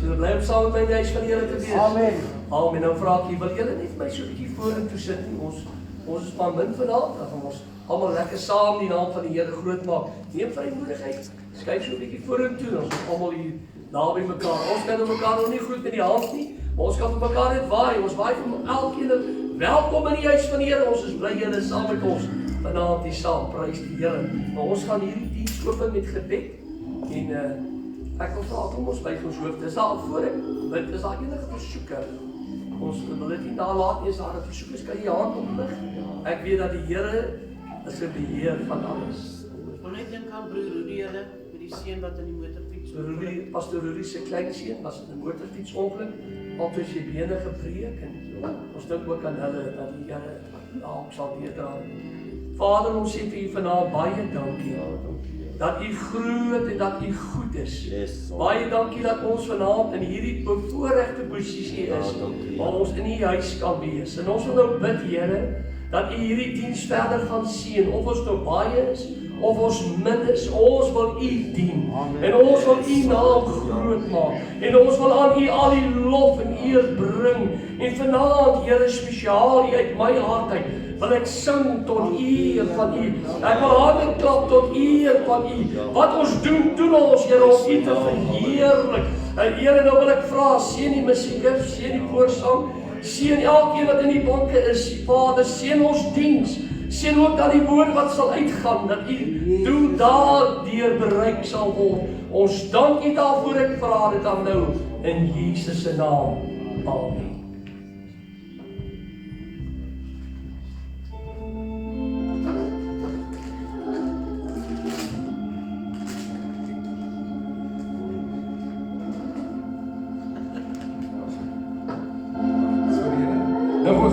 So bly op saam met my in die huis van die Here te wees. Amen. Amen. Nou vra ek, wil julle net my so 'n bietjie vorentoe sit nie? Ons is maar min vanaand, dan gaan ons almal lekker saam die naam van die Here groot maak. Neem vrymoedigheid. Skuif so 'n bietjie vorentoe, dan is almal hier naby mekaar. Ons kan mekaar nog nie groet met die hand nie, maar ons kan vir mekaar net waai. Ons waai vir elkeen welkom in die huis van die Here. Ons is bly julle is saam met ons vanaand hier saam. Prys die Here. Maar ons gaan hierdie diens open met gebed en ek wil vra kom ons buig ons hoofde. Is daar voor ek bid, is daar enige versoeke? Ons wil dit nie nalat nie, as daar 'n versoek is, kan jy jou hand oplig. Ek weet dat die Here is in beheer van alles. Ek wil net dink aan broer Rudy hulle met die seun wat in die motorfiets Rudy, Pastor Rudy se klein seun was in 'n motorfietsongeluk, altyd sy bene gebreek en ons dink ook aan hulle dat die Here dalk sal weer dra. Vader, ons sê vir U vanaand baie dankie. Dat U groot en dat U goed is. Baie dankie dat ons vanaand in hierdie bevoorregte posisie is, waar ons in U huis kan wees. En ons wil nou bid, Here, dat U hierdie diens verder gaan seën, of ons nou baie is, of ons min is, ons wil U dien. En ons wil U naam groot maak. En ons wil aan U al die lof en eer bring. En vanaand, Here, spesiaal uit my hart uit, wil ek sing tot eer van U. Ek wil hande klap tot eer van U. Wat ons doen ons, Here, om U te verheerlik. En Here, nou wil ek vra, seën die musiekers, seën die koorsang, seën elkeen wat in die banke is, Vader, seën ons diens. Seën ook dat die woord wat sal uitgaan, dat U doel daardeur bereik sal word. Ons dank U daarvoor, ek vra dit dan nou in Jesus se naam. Amen.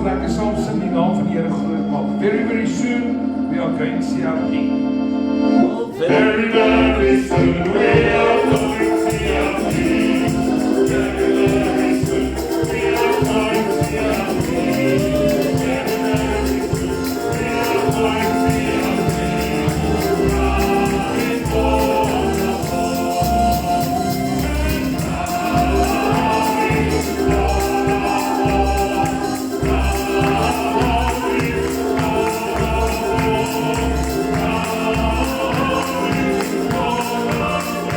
Lekker saam sing die naam van die Here groot maak. Very, very soon we are going to see our King. Very, very soon we are going to see our King. Very, very soon we are going to see our King. Very, very soon we are going to see our King. Riding on the horse and riding on.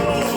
Oh,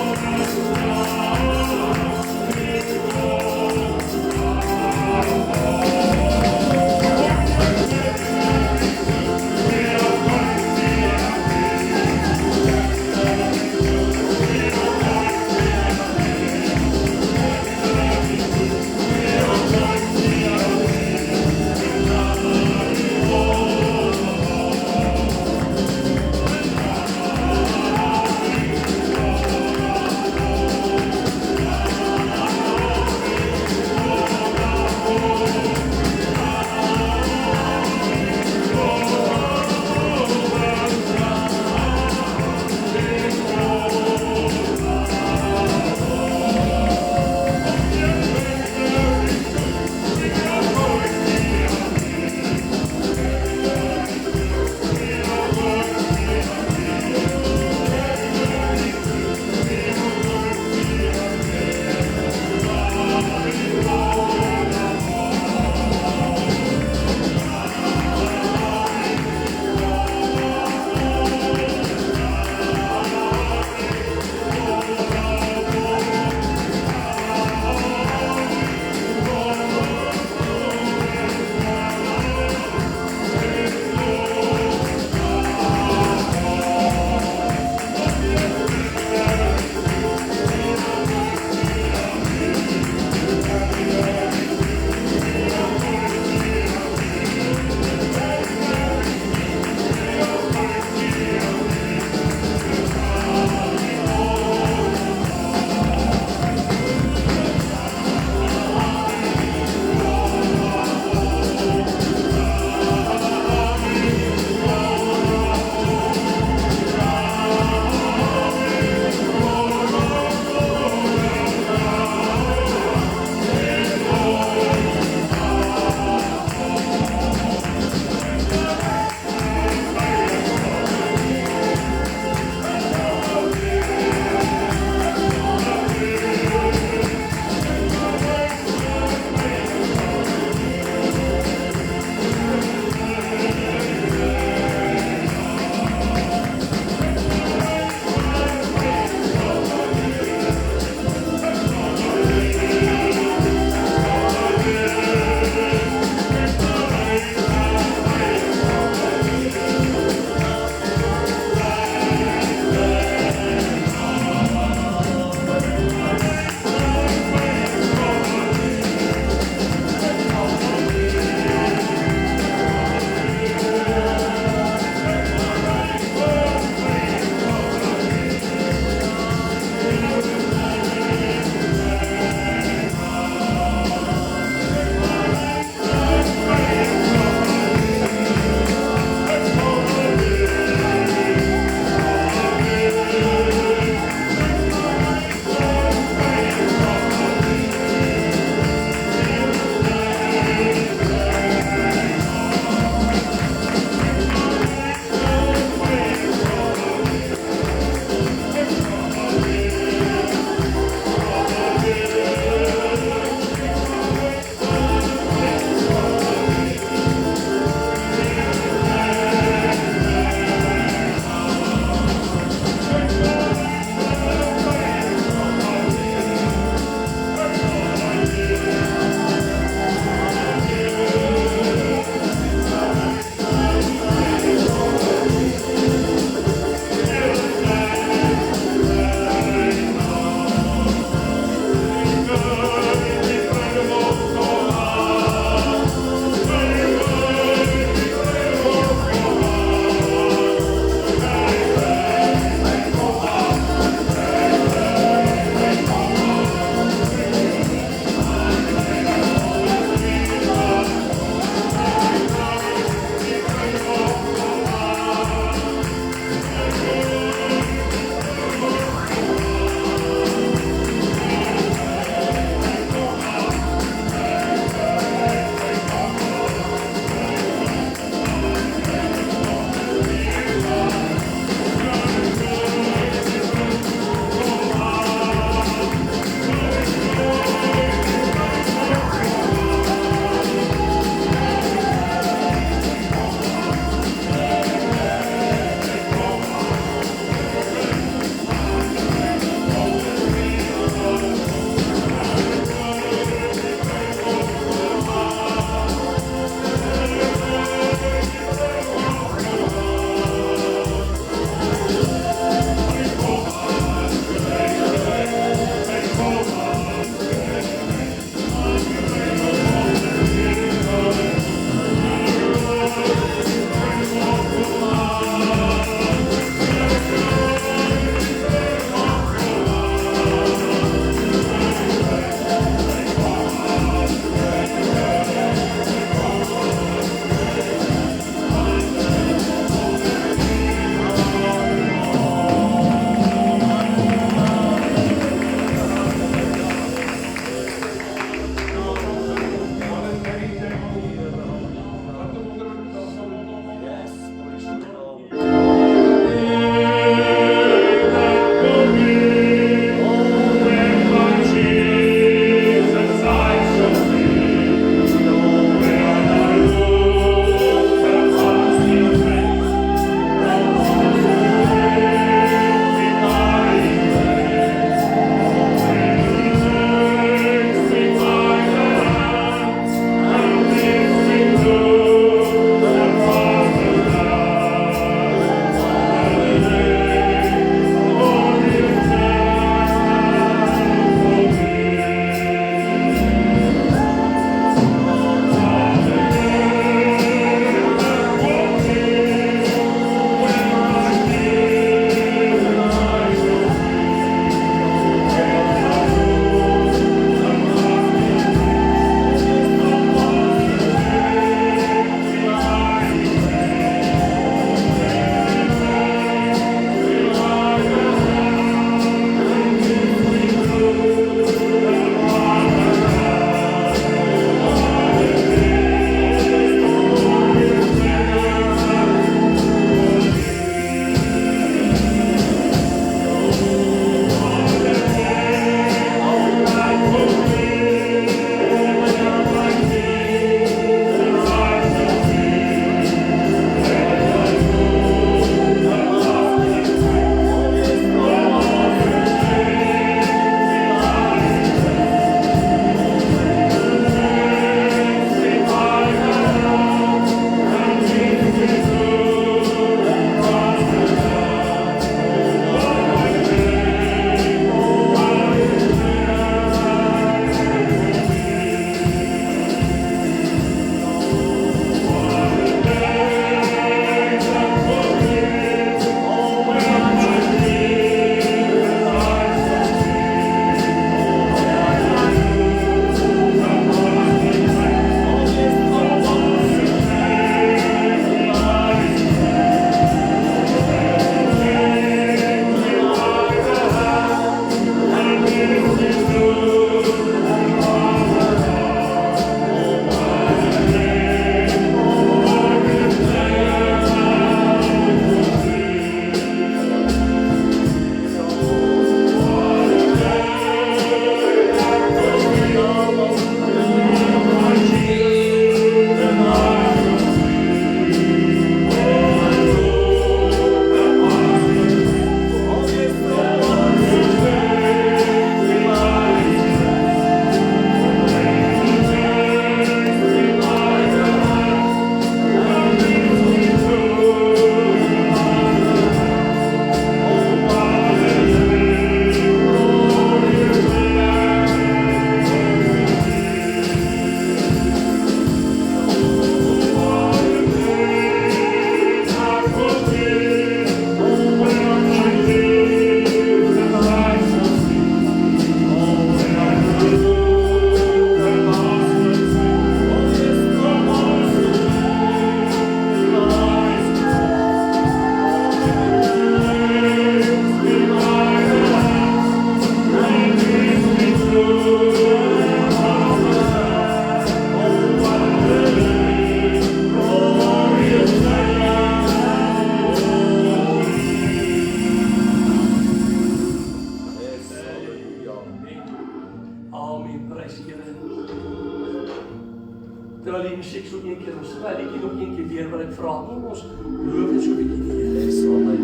keer, ons sing hy liedjie nog een keer weer wat ek vra, neem ons loof net so 'n bietjie die Here. Yes, amen.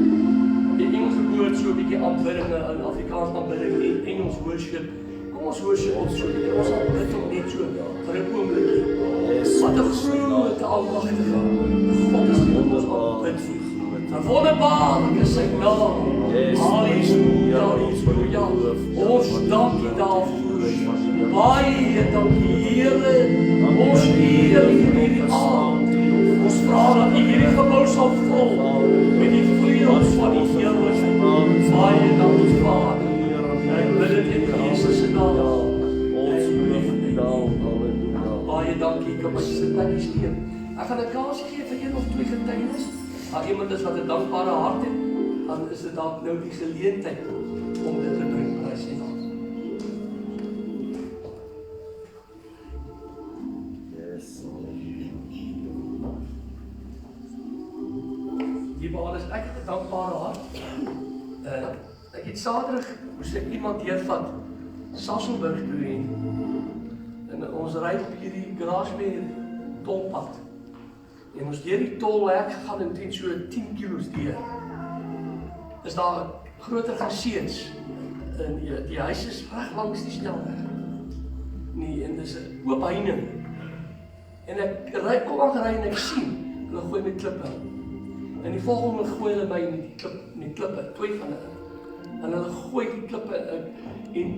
Die Engelse woord so 'n bietjie aanbidding, in Afrikaans aanbidding en Engels worship. Kom ons worship ons so 'n bietjie, ons aanbid hom net so vir 'n oombliekie. Yes, Wat 'n groot almagtige God is die ons aanbid. Wonderbaar is sy naam. Yes. Halleluja, halleluja. Ons dank U daarvoor. Baie dankie, Here. Ons eer U vir hierdie aand. Ons vra dat U hierdie gebou sal vul met die vleuels van die heerlikheid. Baie dankie, Vader. Ek bid dit in Jesus se naam. Ons lief naam, halleluja. Baie dankie, ek kan my sit plekkies neem. Ek gaan 'n kans gee vir een of twee getuienis. As iemand is wat 'n dankbare hart het, dan is dit dalk nou die geleentheid om dit te bring, prys en naam. Yes, Die waar is ek het 'n dankbare hart. Ek het Saterdag moes ek iemand deurvat Sasolburg toe en ons ry op hierdie Grasmere tolpad. En ons deur die tolhek gegaan en teen so 10 kilos deur. Is daar groter geseens en die huis is reg langs die snelweg. Nee, en dis 'n oop heining. En ek kom aangery en ek sien hulle gooi met klippe. En die volgende gooi hulle my met die klippe, twee van hulle. En hulle gooi die klippe in.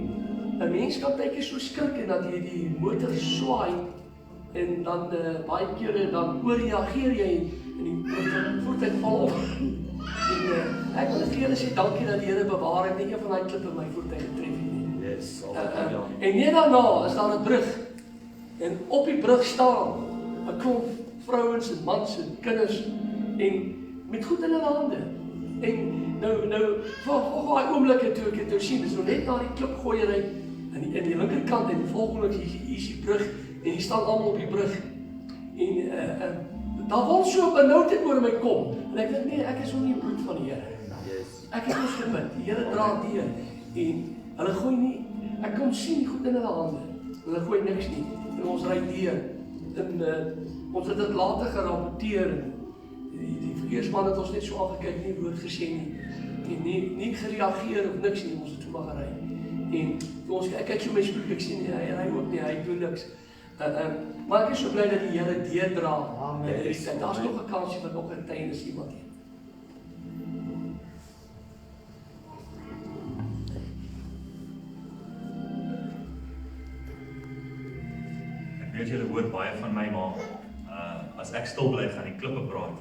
En 'n mens kan baie keer so skrik en dat jy die motor swaai en dan baie kere dan ooreageer jy en die voertuig val op. En ek wil net vir julle sê dankie dat die Here bewaar het, nie een van daai klippe my voertuig getref nie. yes, halleluja. En net daarna is daar 'n brug. En op die brug staan 'n klomp vrouens en mans en kinders en met goed in hulle hande. En nou vir daai oomblikke toe ek dit nou sien, dis nou net na die klipgooiery in die linkerkant en volgende hier is die brug en hier staan almal op die brug. En daar word so benoudheid oor my kom. En ek dink nee, ek is onder die bloed van die Here. Yes, Ek het mos gebid, die Here dra deur en hulle gooi nie, ek kon sien die goed in hulle hande. Hulle gooi niks nie. En ons ry deur. En ons het dit later gerapporteer en die verkeersman het ons net so aangekyk, nie woord gesê nie. Nie gereageer of niks nie, ons het so maar gery. En toe ons ek kyk so my spoed, ek sien hy ry ook nie, hy doen niks. Maar ek is so bly dat die Here deurdra. Daar's nog 'n kansie vir nog 'n getuienis iemand het. Ek weet julle hoor baie van my, maar as ek stil bly, gaan die klippe praat.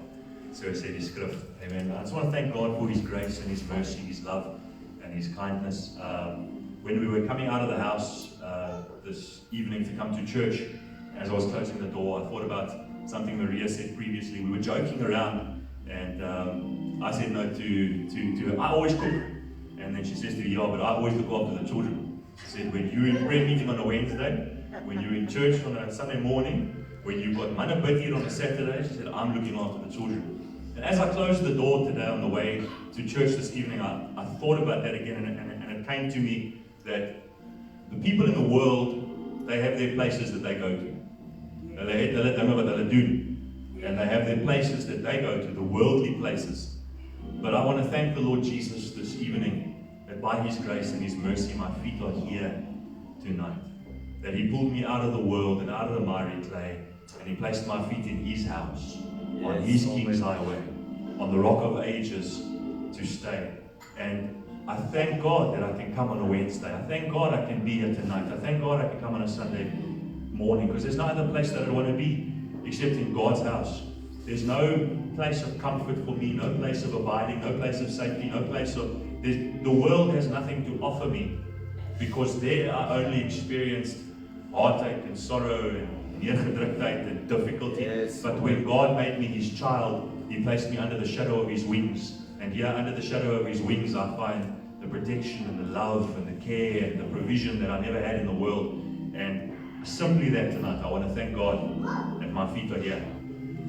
So sê die skrif. Amen. I just want to thank God for His grace and His mercy, His love and His kindness. When we were coming out of the house this evening to come to church, as I was closing the door, I thought about something Maria said previously. We were joking around, and I said no to her. I always cook. And then she says to me, yeah, but I always look after the children. She said, when you're in prayer meeting on a Wednesday, when you're in church on a Sunday morning, when you've got manabit here on a Saturday, she said, I'm looking after the children. And as I closed the door today on the way to church this evening, I thought about that again, and it came to me that the people in the world, they have their places that they go to. And they have their places that they go to, the worldly places. But I want to thank the Lord Jesus this evening that by His grace and His mercy, my feet are here tonight. That He pulled me out of the world and out of the miry clay, and He placed my feet in His house, on His King's highway, on the rock of ages to stay. And I thank God that I can come on a Wednesday. I thank God I can be here tonight. I thank God I can come on a Sunday morning, because there's no other place that I want to be except in God's house. There's no place of comfort for me, no place of abiding, no place of safety, no place of... The world has nothing to offer me, because there I only experienced heartache and sorrow and neergedruktheid and difficulty. Yes. But when God made me His child, He placed me under the shadow of His wings. And here under the shadow of His wings I find the protection and the love and the care and the provision that I never had in the world. And simply that tonight, I want to thank God that my feet are here.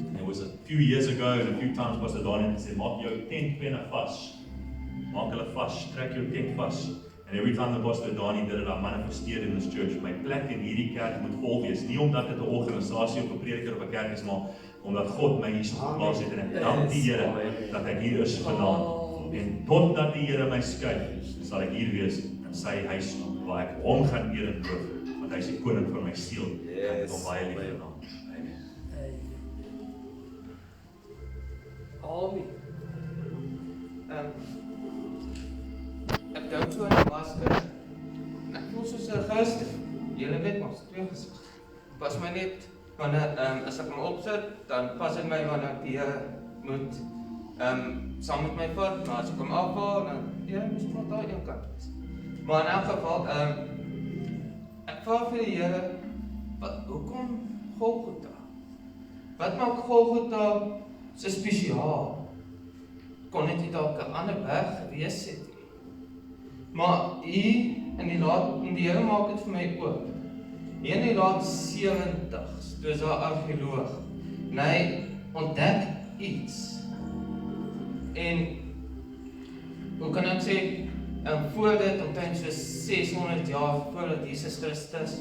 And it was a few years ago, and a few times Pastor Donnie said, maak jou tent penne vas. Maak hulle vas, trek jou tent vas. And every time the Pastor Donnie did it, I manifesteerd in this church. My plek in hierdie kerk moet vol wees. Nie omdat dit 'n organisasie of 'n prediker of 'n kerk is, maar omdat God my hier so geplaas het en ek dank die Here dat ek hier is vanaand. En totdat die Here my skuif, sal ek hier wees in sy huis waar ek hom gaan eer en loof, want hy is die koning van my siel. Ek het hom baie lief vanaand. Amen. Amen. Ek dink so aan die masker. Ek voel soos 'n gister. Julle weet mos, twee gesigte. Pas my net wanneer as ek hom opsit, dan pas dit my wanneer ek die Here moet saam met my vat, maar as ek hom afhaal, dan moet maar daai een kant wees. Maar in elk geval, ek vra vir die Here, hoekom Golgotha? Wat maak Golgotha so spesiaal? Kon dit nie dalk 'n ander berg gewees het nie? Maar hier in die Here maak dit vir my oop. Hier in die laat 70's, toe is daar 'n argeoloog, en hy ontdek iets. En hoe kan ek sê, voor dit, omtrent so 600 jaar voordat Jesus Christus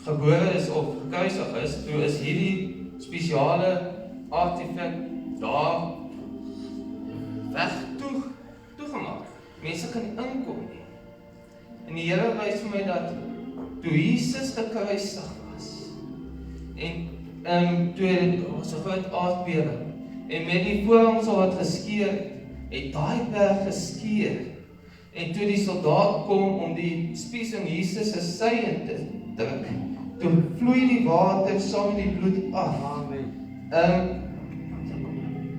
gebore is of gekruisig is, toe is hierdie spesiale artefak daar weg toegemaak. Mense kan nie inkom nie. En die Here wys vir my dat toe Jesus gekruisig was, en toe was 'n groot aardbewing, en met die voorhangsel wat geskeur het daai berg geskeur, en toe die soldaat kom om die spies in Jesus se sy in te druk, toe vloei die water saam met die bloed af.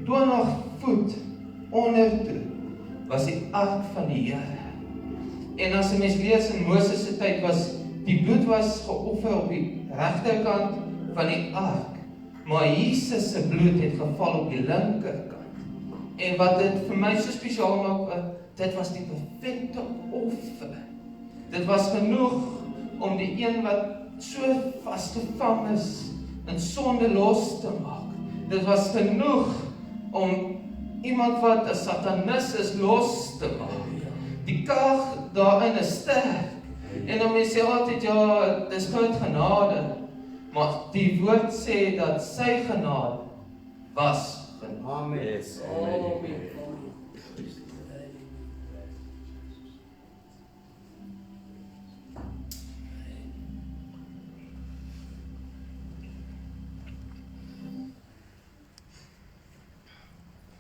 20 voet onder toe was die ark van die Here. En as 'n mens lees in Moses se tyd, was die bloed was geoffer op die regterkant van die ark, maar Jesus se bloed het geval op die linkerkant. En wat dit vir my so spesiaal maak, dit was die perfekte offer. Dit was genoeg om die een wat so vasgevang is in sonde los te maak. Dit was genoeg om iemand wat 'n satanis is los te maak. Die krag daarin is sterk. En dan mense sê altyd, ja, dis groot genade. Maar die woord sê dat sy genade was genade. Amen.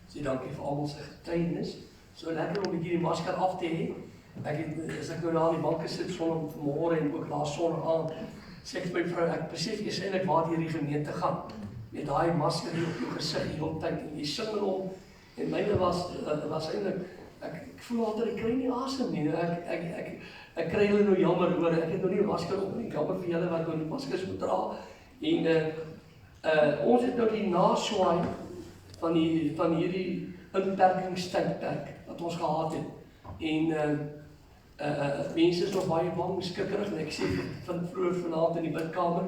Sê dankie vir almal se getuienis. So lekker om 'n bietjie die masker af te hê. As ek nou daar aan die bank gesit son vanmôre en ook laas son aan, sê ek vir my vrou, ek besef eers eintlik waar hierdie gemeente gaan. Met daai masker hier op jou gesig die hele tyd en jy sing met hom. En myne was eintlik ek voel altyd ek kry nie asem nie. Ek kry hulle nou jammer hoor. Ek het nou nie 'n masker op nie. Jammer vir julle wat nou die maskers moet dra. En ons het nou die naswaai van hierdie inperkingstydperk wat ons gehad het. En mense is nog baie bang, skrikkerig, en ek sê van vroeër vanaand in die bidkamer,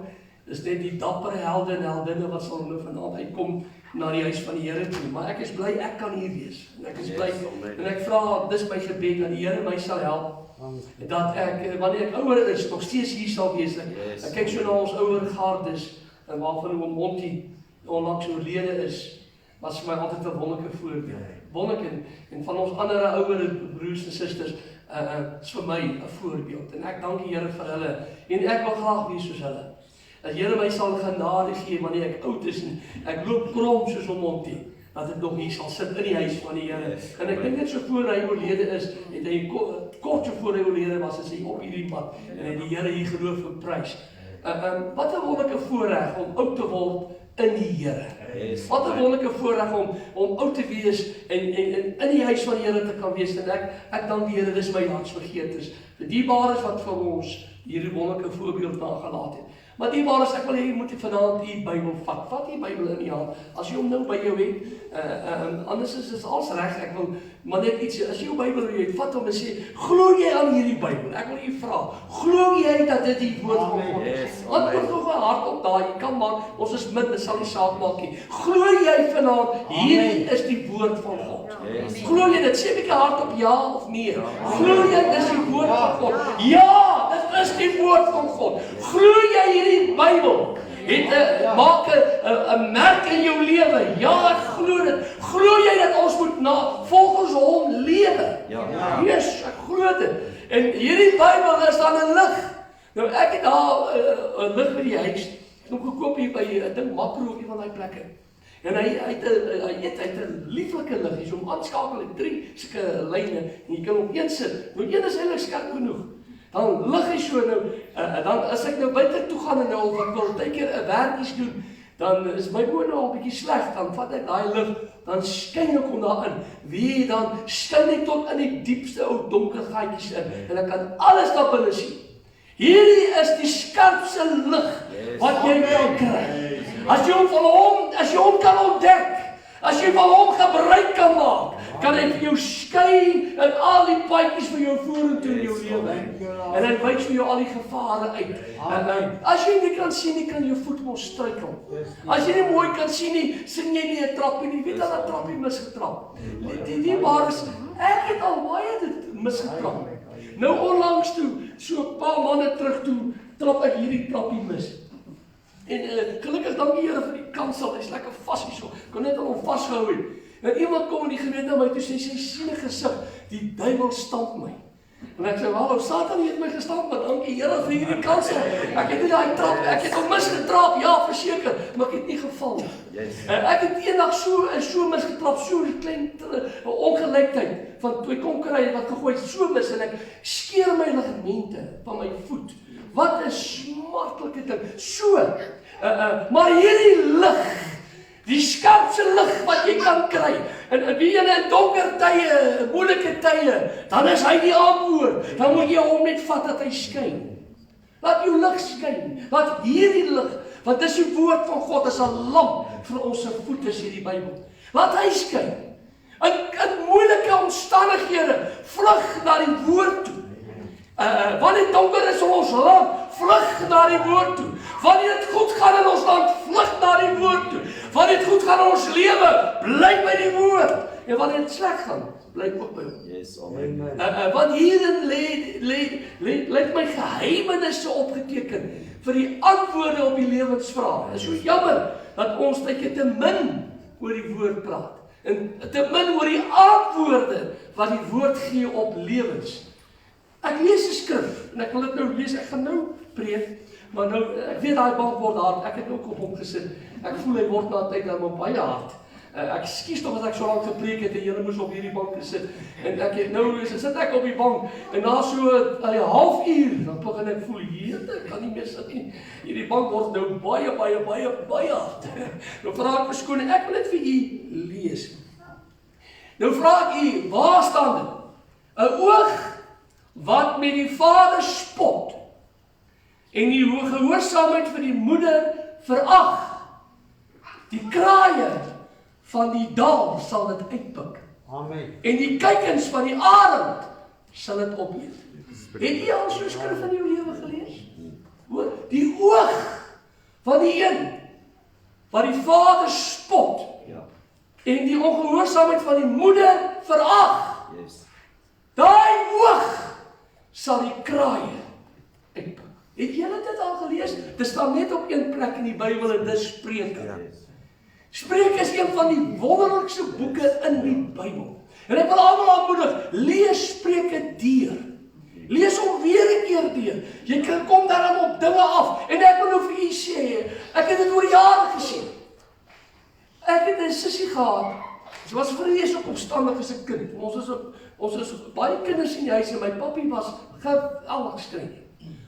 is net die dappere helde en heldinne wat sal nou vanaand uitkom na die huis van die Here toe. Maar ek is bly ek kan hier wees. En ek is bly en ek vra, dis my gebed dat die Here my sal help. Dat ek wanneer ek ouer is nog steeds hier sal wees. Ek kyk so na ons ouer gardes en waarvan oom Monty onlangs oorlede is. Was vir my altyd 'n wonderlike voorbeeld. Wonderlik en van ons ander ouer broers en susters is vir my 'n voorbeeld. En ek dank die Here vir hulle en ek wil graag wees soos hulle. Dat Here my sal genade gee wanneer ek oud is en ek loop krom soos om Monty, dat ek nog hier sal sit in die huis van die Here. En ek dink net so voor hy oorlede is, het hy kort so voor hy oorlede was, is hy op hierdie pad en hy die Here hier geloof en prys. Wat 'n wonderlike voorreg om oud te word in die Here. Wat 'n wonderlike voorreg om oud te wees en in die huis van die Here te kan wees. En ek dank die Here, dis my hartsbegeertes. Vir die dierbares wat vir ons hierdie wonderlike voorbeeld nagelaat het. Maar die waar is, ek wil hê jy moet vanaand die Bybel vat. Vat die Bybel in die hand. As jy hom nou by jou het, anders is dit alles reg. Ek wil maar net iets, as jy jou Bybel het, vat hom en sê, glo jy aan hierdie Bybel? Ek wil u vra, glo jy dat dit die woord van God is? Yes, Antwoord nog 'n hart op daai, jy kan maar, ons is min, dit sal nie saak maak nie. Glo jy vanaand, hierdie is die woord van God? Yes. Glo jy dit? Sê 'n bietjie hard op ja of nee. Glo jy dit is die woord van God? Ja, dit is die woord van God. Glo jy hierdie Bybel? Maak 'n merk in jou lewe. Ja, ek glo dit. Glo jy dat ons moet volgens hom lewe? Ja. Yes, ek glo dit. En hierdie Bybel is dan 'n lig. Nou ek het daar 'n lig by die huis. Ek het hom gekoop hier by 'n ding Makro of een van daai plekke. En hy het 'n lieflike lig. Jy so hom aanskakel in 3 sulke lyne en jy kan hom een sit. Nou een is eintlik skerp genoeg. Dan lig hy so nou, dan as ek nou buite toe gaan en nou of ek wil baie keer 'n werkies doen, dan is my oë nou 'n bietjie sleg, dan vat ek daai lig, dan skyn ek hom daarin. Wie dan skyn ek tot in die diepste ou donker gaatjies in en ek kan alles daar binne sien. Hierdie is die skerpste lig wat jy kan kry. As jy hom kan ontdek, as jy van hom gebruik kan maak, kan hy vir jou skyn in al die paadjies vir jou vorentoe in jou lewe. En hy wys vir jou al die gevare uit. As jy nie kan sien nie, kan jou voet mos struikel. As jy nie mooi kan sien nie, sien jy nie 'n trappie nie. Weet jy dat trappie misgetrap? Die waar is, ek het al baie dit misgetrap. Nou onlangs toe, so 'n paar maande terug toe, trap ek hierdie trappie mis. En gelukkig dankie Here vir die kansel, hy's lekker vas hierso. Kon net aan hom vasgehou het. En iemand kom in die gemeente na my toe sê, sy sien 'n gesig, die duiwel stamp my. En ek sê, hallo, Satan het my gestamp, maar dankie Here vir hierdie kansel. Ek het nie daai trap, ek het hom misgetrap, ja, verseker, maar ek het nie geval nie. Ek het eendag so misgetrap, so 'n klein ongelykheid van twee konkerry wat gegooi het, so mis en ek skeer my ligamente van my voet. Wat 'n smartlike ding. So, maar hierdie lig, die skerpste lig wat jy kan kry, en wie jy in donker tye, moeilike tye, dan is hy die antwoord. Dan moet jy hom net vat dat hy skyn. Laat jou lig skyn. Laat hierdie lig, want dis die woord van God, is 'n lamp vir ons voete, is hierdie Bybel. Laat hy skyn. In moeilike omstandighede, vlug na die woord toe. Wanneer donker is in ons land, vlug na die woord toe. Wanneer dit goed gaan in ons land, vlug na die woord toe. Wanneer dit goed gaan in ons lewe, bly by die woord. En wanneer dit sleg gaan, bly ook by hom. Yes, amen. Want hierin lê my geheimenisse opgeteken vir die antwoorde op die lewensvrae. Dit is so jammer dat ons net te min oor die woord praat. En te min oor die antwoorde wat die woord gee op lewens. Ek lees 'n skrif en ek wil dit nou lees. Ek gaan nou preek, maar nou ek weet daai bank word hard. Ek het ook op hom gesit. Ek voel hy word na tyd dan baie hard. Ek skuis tog dat ek so lank gepreek het en julle moes op hierdie bank gesit. En ek het nou sit ek op die bank en na so 'n halfuur dan begin ek voel ek kan nie meer sit nie. Hierdie bank word nou baie hard. Nou vra ek verskoning. Ek wil dit vir u lees. Nou vra ek u, waar staan dit? 'n oog wat met die vader spot en die gehoorsaamheid vir die moeder verag. Die kraaie van die dal sal dit uitpik. Amen. En die kuikens van die arend sal dit opeet. Het jy al so 'n skrif in jou lewe gelees? Hoor, die oog van die een wat die vader spot en die ongehoorsaamheid van die moeder verag. Daai oog sal die kraaie uitpik. Het julle dit al gelees? Dit staan net op een plek in die Bybel en dis Spreuke. Spreuke is een van die wonderlikste boeke in die Bybel. En ek wil almal aanmoedig, lees Spreuke deur. Lees hom weer 'n keer deur. Jy kom daarom op dinge af. En ek wil nou vir u sê, ek het dit oor jare gesien. Ek het 'n sussie gehad. Sy was vreeslik opstandig as 'n kind. Ons is baie kinders in die huis en my pappie was geweldig streng.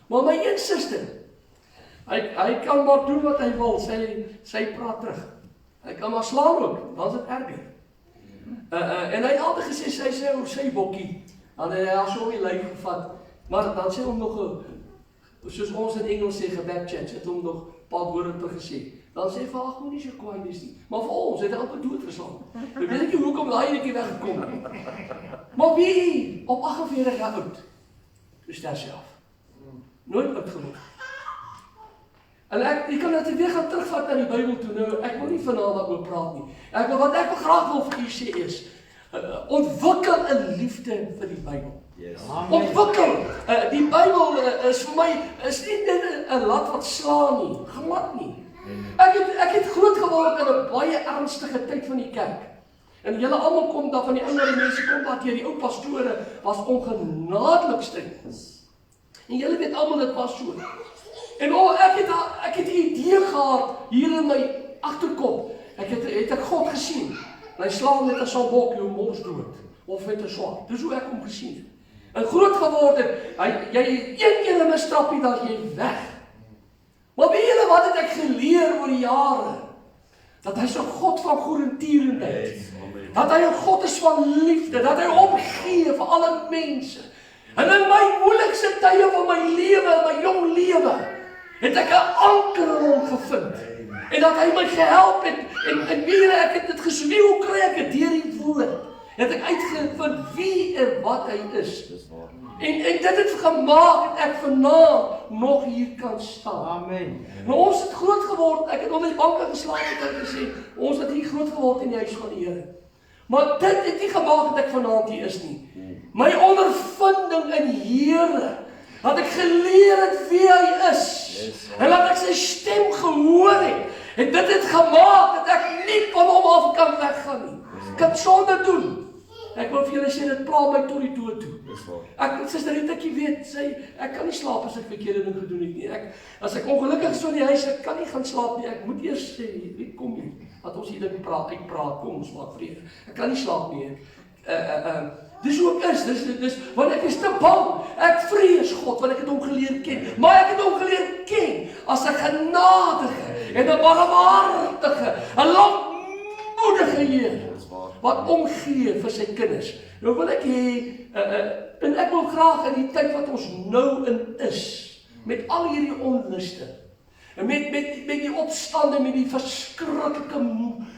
Maar my een suster, hy kan maar doen wat hy wil, sy praat terug. Hy kan maar slaan ook, dan is dit erger. En hy het altyd gesê, sy bokkie, dan het hy haar so in die lyf gevat, maar dan sê hom nog soos ons in Engels sê, gebedchat, het hom nog paar woorde teruggesê. Dan sê vir ag, moenie so kwaai wees nie. Maar vir ons het hy amper doodgeslaan. Ek weet nie hoekom daai netjie weggekom het. Maar wie op 48 jaar oud, toe sterf sy af. Nooit oud geword. En ek kan dit weer gaan terugvat na die Bybel toe. Nou, ek wil nie vanaand daaroor praat nie. Wat ek graag wil vir u sê is, ontwikkel 'n liefde vir die Bybel. Yes. Ontwikkel. Die Bybel is vir my is nie net 'n lat wat slaan nie, glad nie. Ek het groot geword in 'n baie ernstige tyd van die kerk. En julle almal kom daar van die ouer mense kom daar deur die ou pastore was ongenadelik streng. En julle weet almal dit was so. En ek het 'n idee gehad hier in my agterkop. Het ek God gesien. Hy slaan met 'n sambok jou mors dood of met 'n swaard. Dis hoe ek hom gesien het. En groot geword het, jy een keer in 'n strappie dan jy weg. Maar weet julle wat het ek geleer oor die jare? Dat hy so God van goedertierenheid. Dat hy 'n God is van liefde, dat hy omgee vir alle mense. En in my moeilikste tye van my lewe, my jong lewe, het ek 'n anker in hom gevind. En dat hy my gehelp het en weer ek het dit gesien, hoe kry ek dit deur die woord? Het ek uitgevind wie en wat hy is. En dit het gemaak dat ek vanaand nog hier kan staan. Amen. Nou ons het groot geword, ek het onder die banke geslaap en gesê, ons het hier groot geword in die huis van die Here. Maar dit het nie gemaak dat ek vanaand hier is nie. My ondervinding in Here, dat ek geleer het wie hy is, en dat ek sy stem gehoor het, en dit het gemaak dat ek nie van hom af kan weggaan nie. Ek kan sonder doen. Ek wil vir julle sê, dit pla my tot die dood toe. Suster Rita, ek weet, ek kan nie slaap as ek verkeerde ding gedoen het nie. As ek ongelukkig so in die huis, ek kan nie gaan slaap nie. Ek moet eers sê, wie kom hier? Dat ons hier ding uitpraat, kom ons maak vrede. Ek kan nie slaap nie. Dis hoe ek is, want ek is te bang. Ek vrees God, want ek het hom geleer ken. Maar ek het hom geleer ken as 'n genadige en 'n barmhartige, 'n lankmoedige Here wat omgee vir sy kinders. Nou wil ek hê, en ek wil graag in die tyd wat ons nou in is, met al hierdie onluste, en met die opstande, met die verskriklike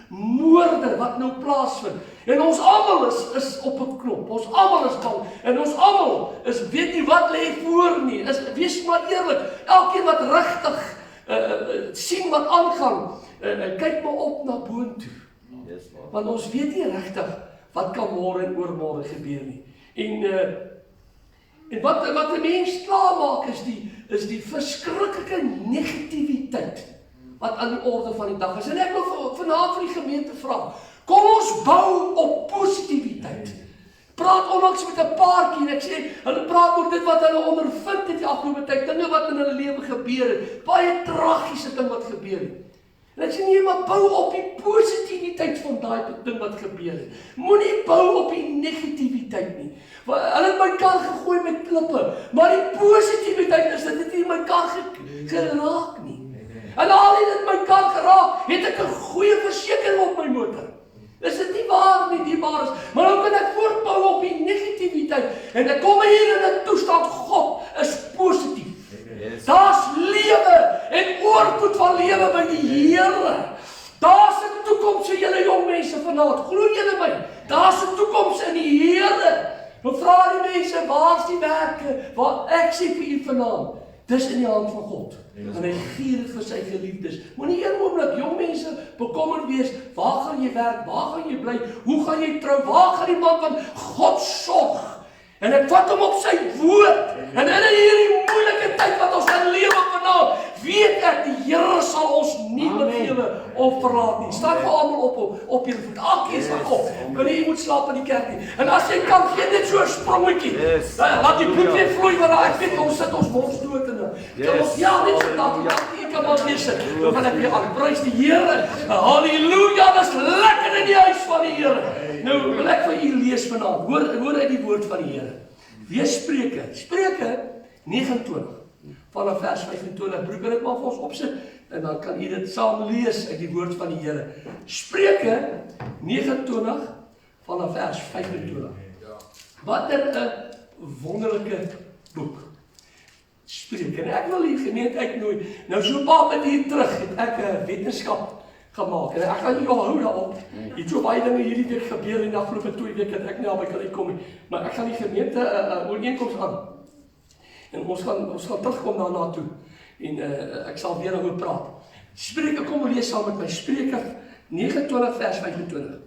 moorde wat nou plaasvind, en ons almal is op 'n knop, ons almal is bang, en ons almal weet nie wat lê voor nie, wees maar eerlik, elkeen wat regtig sien wat aangaan, kyk maar op na boontoe. Want ons weet nie regtig wat kan môre en oormôre gebeur nie. En wat 'n mens klaarmaak is die verskriklike negativiteit wat aan die orde van die dag is. En ek wil vanaand vir die gemeente vra, kom ons bou op positiwiteit. Praat onlangs met 'n paartjie en ek sê, hulle praat oor dit wat hulle ondervind het die afgelope tyd, dinge wat in hulle lewe gebeur het, baie tragiese ding wat gebeur het. En ek sê nie, maar bou op die positiwiteit van daai ding wat gebeur het. Moenie bou op die negativiteit nie. Hulle het mekaar gegooi met klippe, maar die positiwiteit is dit het nie mekaar geraak nie. En al het dit mekaar geraak, het ek 'n goeie versekering op my motor. Is dit nie waar nie, die waar is, maar dan kan ek voortbou op die negativiteit, en ek kom hier in 'n toestand, God is positief. Daar's lewe en oorvloed van lewe by die Here. Daar's 'n toekoms vir julle jong mense vanaand. Glo julle my? Daar's 'n toekoms in die Here. Nou vra die mense, waar's die werke? Wat ek sê vir u vanaand, dis in die hand van God. En hy gee dit vir sy geliefdes. Moenie een oomblik jong mense bekommerd wees, waar gaan jy werk? Waar gaan jy bly? Hoe gaan jy trou? Waar gaan die man van God sorg? En ek vat hom op sy woord. En in hierdie moeilike tyd wat ons gaan lewe vanaand, weet ek die Here sal ons nie begewe of verlaat nie. Staan vir almal op julle voet. Elkeen staan op. Want jy moet slaap in die kerk nie. En as jy kan, gee net so 'n sprongetjie. Laat die bloed weer vloei, want ek weet ons sit ons mors dood in. Kan ons net so dankie kan maar weer sit. Dan gaan ek weer aan. Prys die Here. Halleluja, dis lekker in die huis van die Here. Nou wil ek vir u lees vanaand. Hoor uit die woord van die Here. Wees Spreuke 29 vanaf vers 25. Broer, kan ek maar vir ons opsit en dan kan u dit saam lees uit die woord van die Here. Spreuke 29 vanaf vers 25. Wat 'n wonderlike boek. spreek. En ek wil die gemeente uitnooi. Nou so paar minute terug het ek 'n wetenskap gemaak. En ek gaan nie hou daarop. Hier so baie dinge hierdie week gebeur en die afgelope 2 weke het ek nie albei kan uitkom nie. Maar ek gaan die gemeente 'n ooreenkoms aan. En ons gaan terugkom daarna toe. En ek sal weer oor praat. Spreuke, kom lees saam met my. Spreuke 29 vers 25.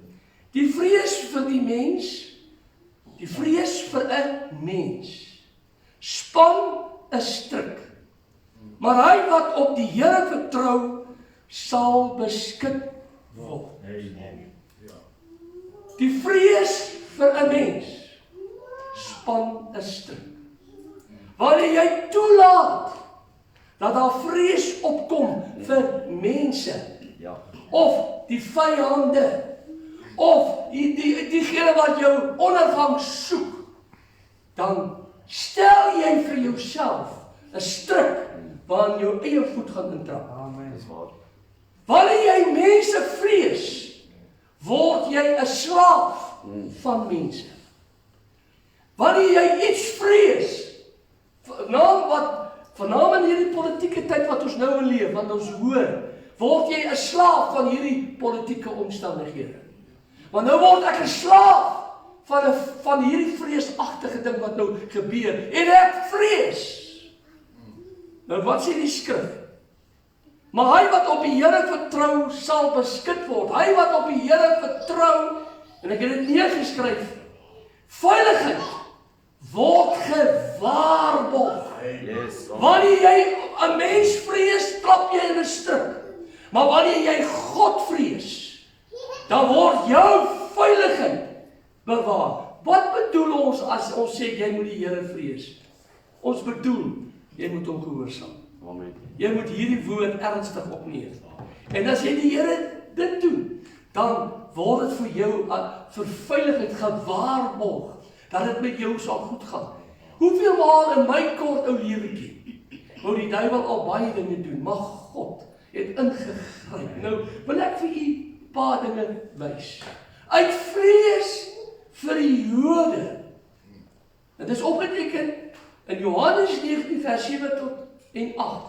Die vrees vir die mens, die vrees vir 'n mens, span 'n stryk. Maar hy wat op die Here vertrou, sal beskik word. Die vrees vir 'n mens, span 'n stryk. Wanneer jy toelaat dat daar vrees opkom vir mense, of die vyande, of diegene wat jou ondergang soek, dan stel jy vir jouself 'n stryk waarin jou eie voet gaan intrap. Wanneer jy mense vrees, word jy 'n slaaf van mense. Wanneer jy iets vrees, Veral in hierdie politieke tyd wat ons nou in leef, wat ons hoor, word jy 'n slaaf van hierdie politieke omstandighede. Want nou word ek 'n slaaf van hierdie vreesagtige ding wat nou gebeur. En ek vrees. Nou wat sê die skrif? Maar hy wat op die Here vertrou, sal beskik word. Hy wat op die Here vertrou, en ek het dit neergeskryf, veiligheid word gewaarborg. Wanneer jy 'n mens vrees, trap jy in 'n stryk. Maar wanneer jy God vrees, dan word jou veiligheid bewaar. Wat bedoel ons as ons sê jy moet die Here vrees? Ons bedoel, jy moet hom gehoorsaam. Amen. Jy moet hierdie woord ernstig opneem. En as jy die Here dit doen, dan word dit vir jou vir veiligheid gewaarborg, dat dit met jou sal goed gaan. Hoeveel maal in my kort ou lewetjie wou die duiwel al baie dinge doen, maar God het ingegryp. Nou wil ek vir u 'n paar dinge wys. Uit vrees vir die Jode. Dit is opgeteken in Johannes 19 vers 7 tot en 8.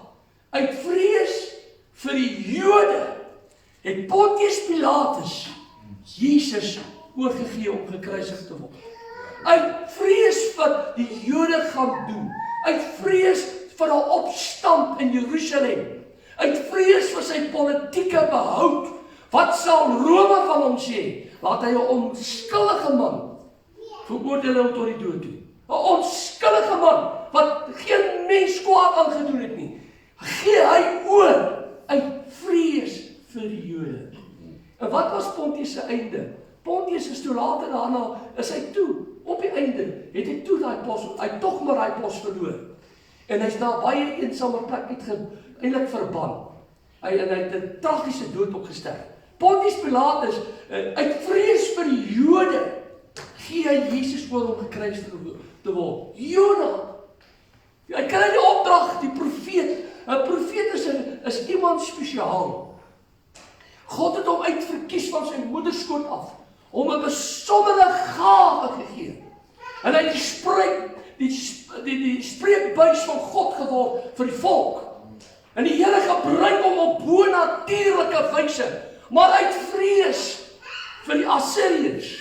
Uit vrees vir die Jode het Pontius Pilatus Jesus oorgegee om gekruisig te word. Uit vrees wat die Jode gaan doen. Uit vrees vir 'n opstand in Jerusalem. Uit vrees vir sy politieke behoud. Wat sal Rome van hom sê? Laat hy 'n onskuldige man veroordeel hom tot die dood toe. 'n Onskuldige man wat geen mens kwaad aangedoen het nie. Gee hy oor uit vrees vir die Jode. En wat was Pontius se einde? Pontius is toe later daarna, is hy toe, op die einde, het hy toe hy tog maar daai pos verloor. En hy's na baie eensame plek eintlik verban. Hy het 'n tragiese dood opgesterf. Pontius Pilatus, uit vrees vir die Jode, gee hy Jesus oor om gekruisig te word. Jona, hy kry die opdrag, die profeet. 'n Profeet is iemand spesiaal. God het hom uitverkies van sy moederskoot af, om 'n besondere gawe gegee. En hy het die spreekbuis van God geword vir die volk. En die Here gebruik hom op bonatuurlike wyse, maar uit vrees vir die Assiriërs,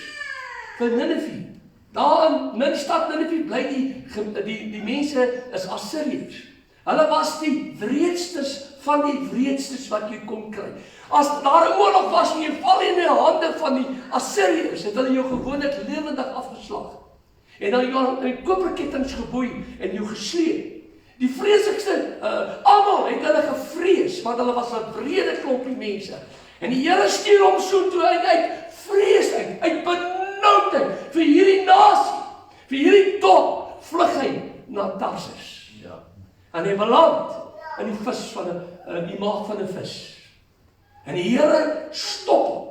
vir Ninive. Daar in die stad Ninive bly die mense is Assiriërs. Hulle was die wreedstes van die wreedstes wat jy kon kry. As daar 'n oorlog was en jy val in die hande van die Assiriërs, het hulle jou gewoonlik lewendig afgeslag. En dan jou in koperkettinge geboei en jou gesleep. Die vreesigste, almal het hulle gevrees, want hulle was 'n breede klompie mense. En die Here stuur hom so toe uit vrees uit benoudheid vir hierdie nasie, vir hierdie dorp, vlug hy na Tarsus. En hy beland in die vis die maag van 'n vis. En die Here stop hom.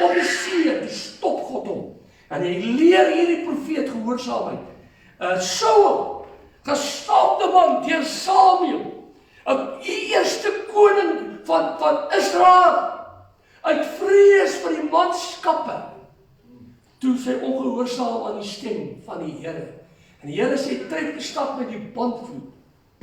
Op die see, stop God hom. En hy leer hierdie profeet gehoorsaamheid. Saul, gestapte man deur Samuel, 'n eerste koning van Israel, uit vrees vir die manskappe, toe sy ongehoorsaam aan die stem van die Here. En die Here sê, trek die stad met die bandvloed.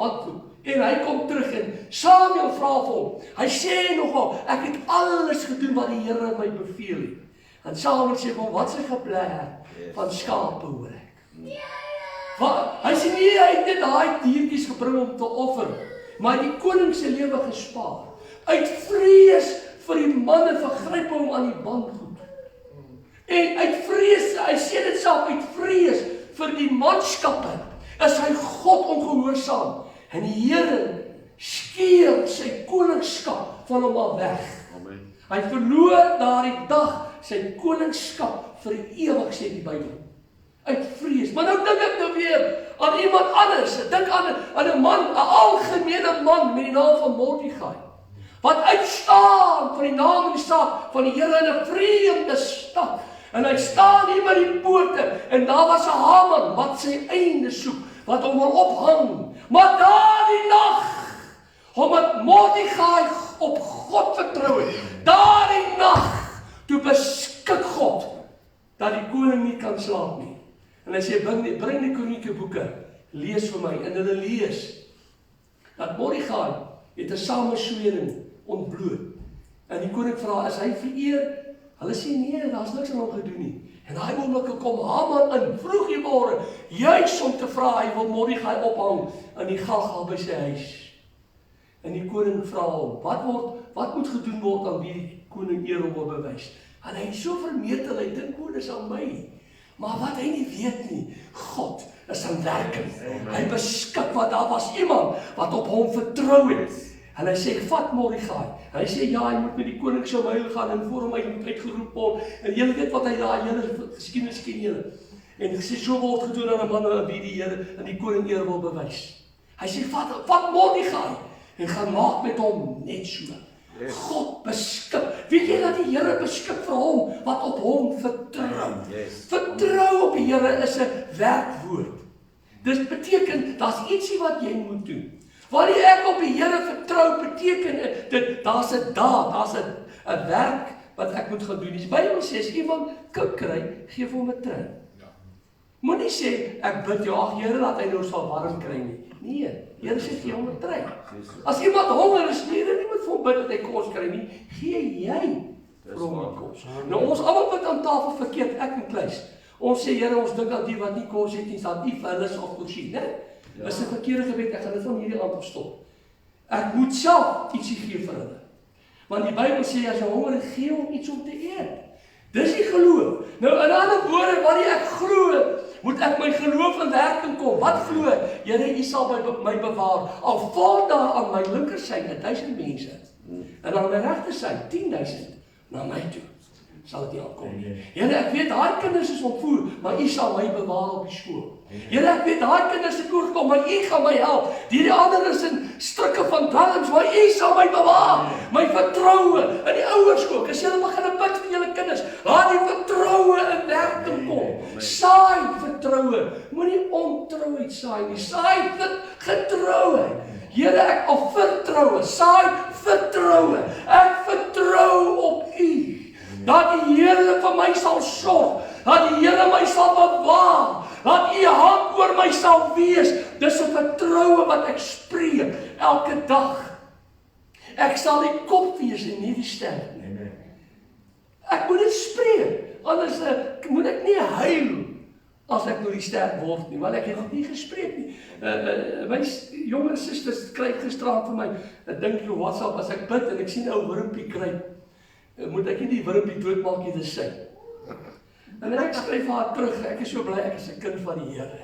bandgoed. En hy kom terug en Samuel vra vir hom. Hy sê nogal, ek het alles gedoen wat die Here my beveel het. En Samuel sê vir hom, wat sy geblær van skape hoor ek. Hy sê nie, hy het net daai diertjies gebring om te offer, maar die koning se lewe gespaar. Uit vrees vir die manne vergryp hom aan die bandgoed. En uit vrees, hy sê dit self, uit vrees vir die manskappe, is hy God ongehoorsaam. En die Here skeur sy koningskap van hom al weg. Amen. Hy verloor daardie dag sy koningskap vir ewig, sê die Bybel. Uit vrees. Maar nou dink ek nou weer aan iemand anders. Ek dink aan 'n man, 'n algemene man met die naam van Mordegai, wat uitstaan vir die naam en die saak van die Here in 'n vreemde stad. En hy staan hier by die poorte en daar was 'n Haman wat sy einde soek, wat hom wil ophang. Maar daardie nag, omdat Mordegai op God vertrou het, daardie nag, toe beskik God dat die koning nie kan slaap nie. En hy sê, bring die kroniekeboeke, lees vir my. En hulle lees dat Mordegai het 'n sameswering ontbloot. En die koning vra, is hy vereer? Hulle sê nee, daar's niks aan hom gedoen nie. En daai oomblik kom Haman in, vroeg die môre, juis om te vra, hy wil Mordegai ophang in die galgal by sy huis. En die koning vra hom, wat moet gedoen word aan wie die koning eer hom wil bewys? En hy is so vermetel, hy dink, dis aan my. Maar wat hy nie weet nie, God is aan werking. Hy beskik wat daar was iemand wat op hom vertrou het. En hy sê, vat Mordegai. Hy sê, ja, hy moet met die koning se huil gaan en voor hom uitgeroep word. En julle weet wat hy daai hele geskiedenis ken julle. En hy sê, so word gedoen aan 'n man aan wie die Here en die koning eer wil bewys. Hy sê, vat Mordegai en gaan maak met hom net so. God beskik. Weet jy dat die Here beskik vir hom wat op hom vertrou? Vertrou op die Here is 'n werkwoord. Dit beteken, daar's ietsie wat jy moet doen. Wanneer ek op die Here vertrou, beteken dit, daar's 'n daad, daar's 'n werk wat ek moet gaan doen. Die Bybel sê, as iemand koud kry, gee vir hom 'n trou. Moenie sê, ek bid jou, ag Here, laat hy nou sal warm kry nie. Nee, die Here sê, gee hom 'n trou. As iemand honger is, nie moet vir hom bid dat hy kos kry nie, gee jy vir hom kos. Nou ons almal bid aan tafel verkeerd, ek en Kluis. Ons sê, Here, ons dink aan die wat nie kos het nie, sal U vir hulle sal voorsien, né? Dis 'n verkeerde gebed, ek gaan dit van hierdie aand af stop. Ek moet self ietsie gee vir hulle. Want die Bybel sê, as jy honger is, gee hom iets om te eet. Dis die geloof. Nou in ander woorde, wanneer ek glo, moet ek my geloof in werking kom. Wat glo ek? Here, U sal my bewaar. Al val daar aan my linkersyde 1000 mense. En aan my regtersyde 10.000 na my toe. Sal dit nie aankom nie. Here, ek weet daai kinders is ontvoer, maar U sal my bewaar op die skool. Here, ek weet daai kinders het oorgekom, maar U gaan my help. Die ander is in strikke van dwelms, maar U sal my bewaar. My vertroue in die ouers ook. As julle begin bid vir julle kinders, laat die vertroue in werking kom. Saai vertroue. Moenie ontrouheid saai nie. Saai getroue. Here, ek al vertroue. Saai vertroue. Ek vertrou op U. Dat die Here vir my sal sorg, dat die Here my sal bewaar, dat U hand oor my sal wees. Dis 'n vertroue wat ek spreek elke dag. Ek sal die kop wees en nie die ster nie. Ek moet dit spreek, anders moet ek nie huil as ek nou die ster word nie, want ek het dit nie gespreek nie. My jonger susters kry gisterand vir my, ek dink jy WhatsApp, as ek bid en ek sien 'n ou wurmpie kruip, moet ek nie die wurmpie doodmaak nie, dis sy. En ek skryf vir haar terug, ek is so bly, ek is 'n kind van die Here.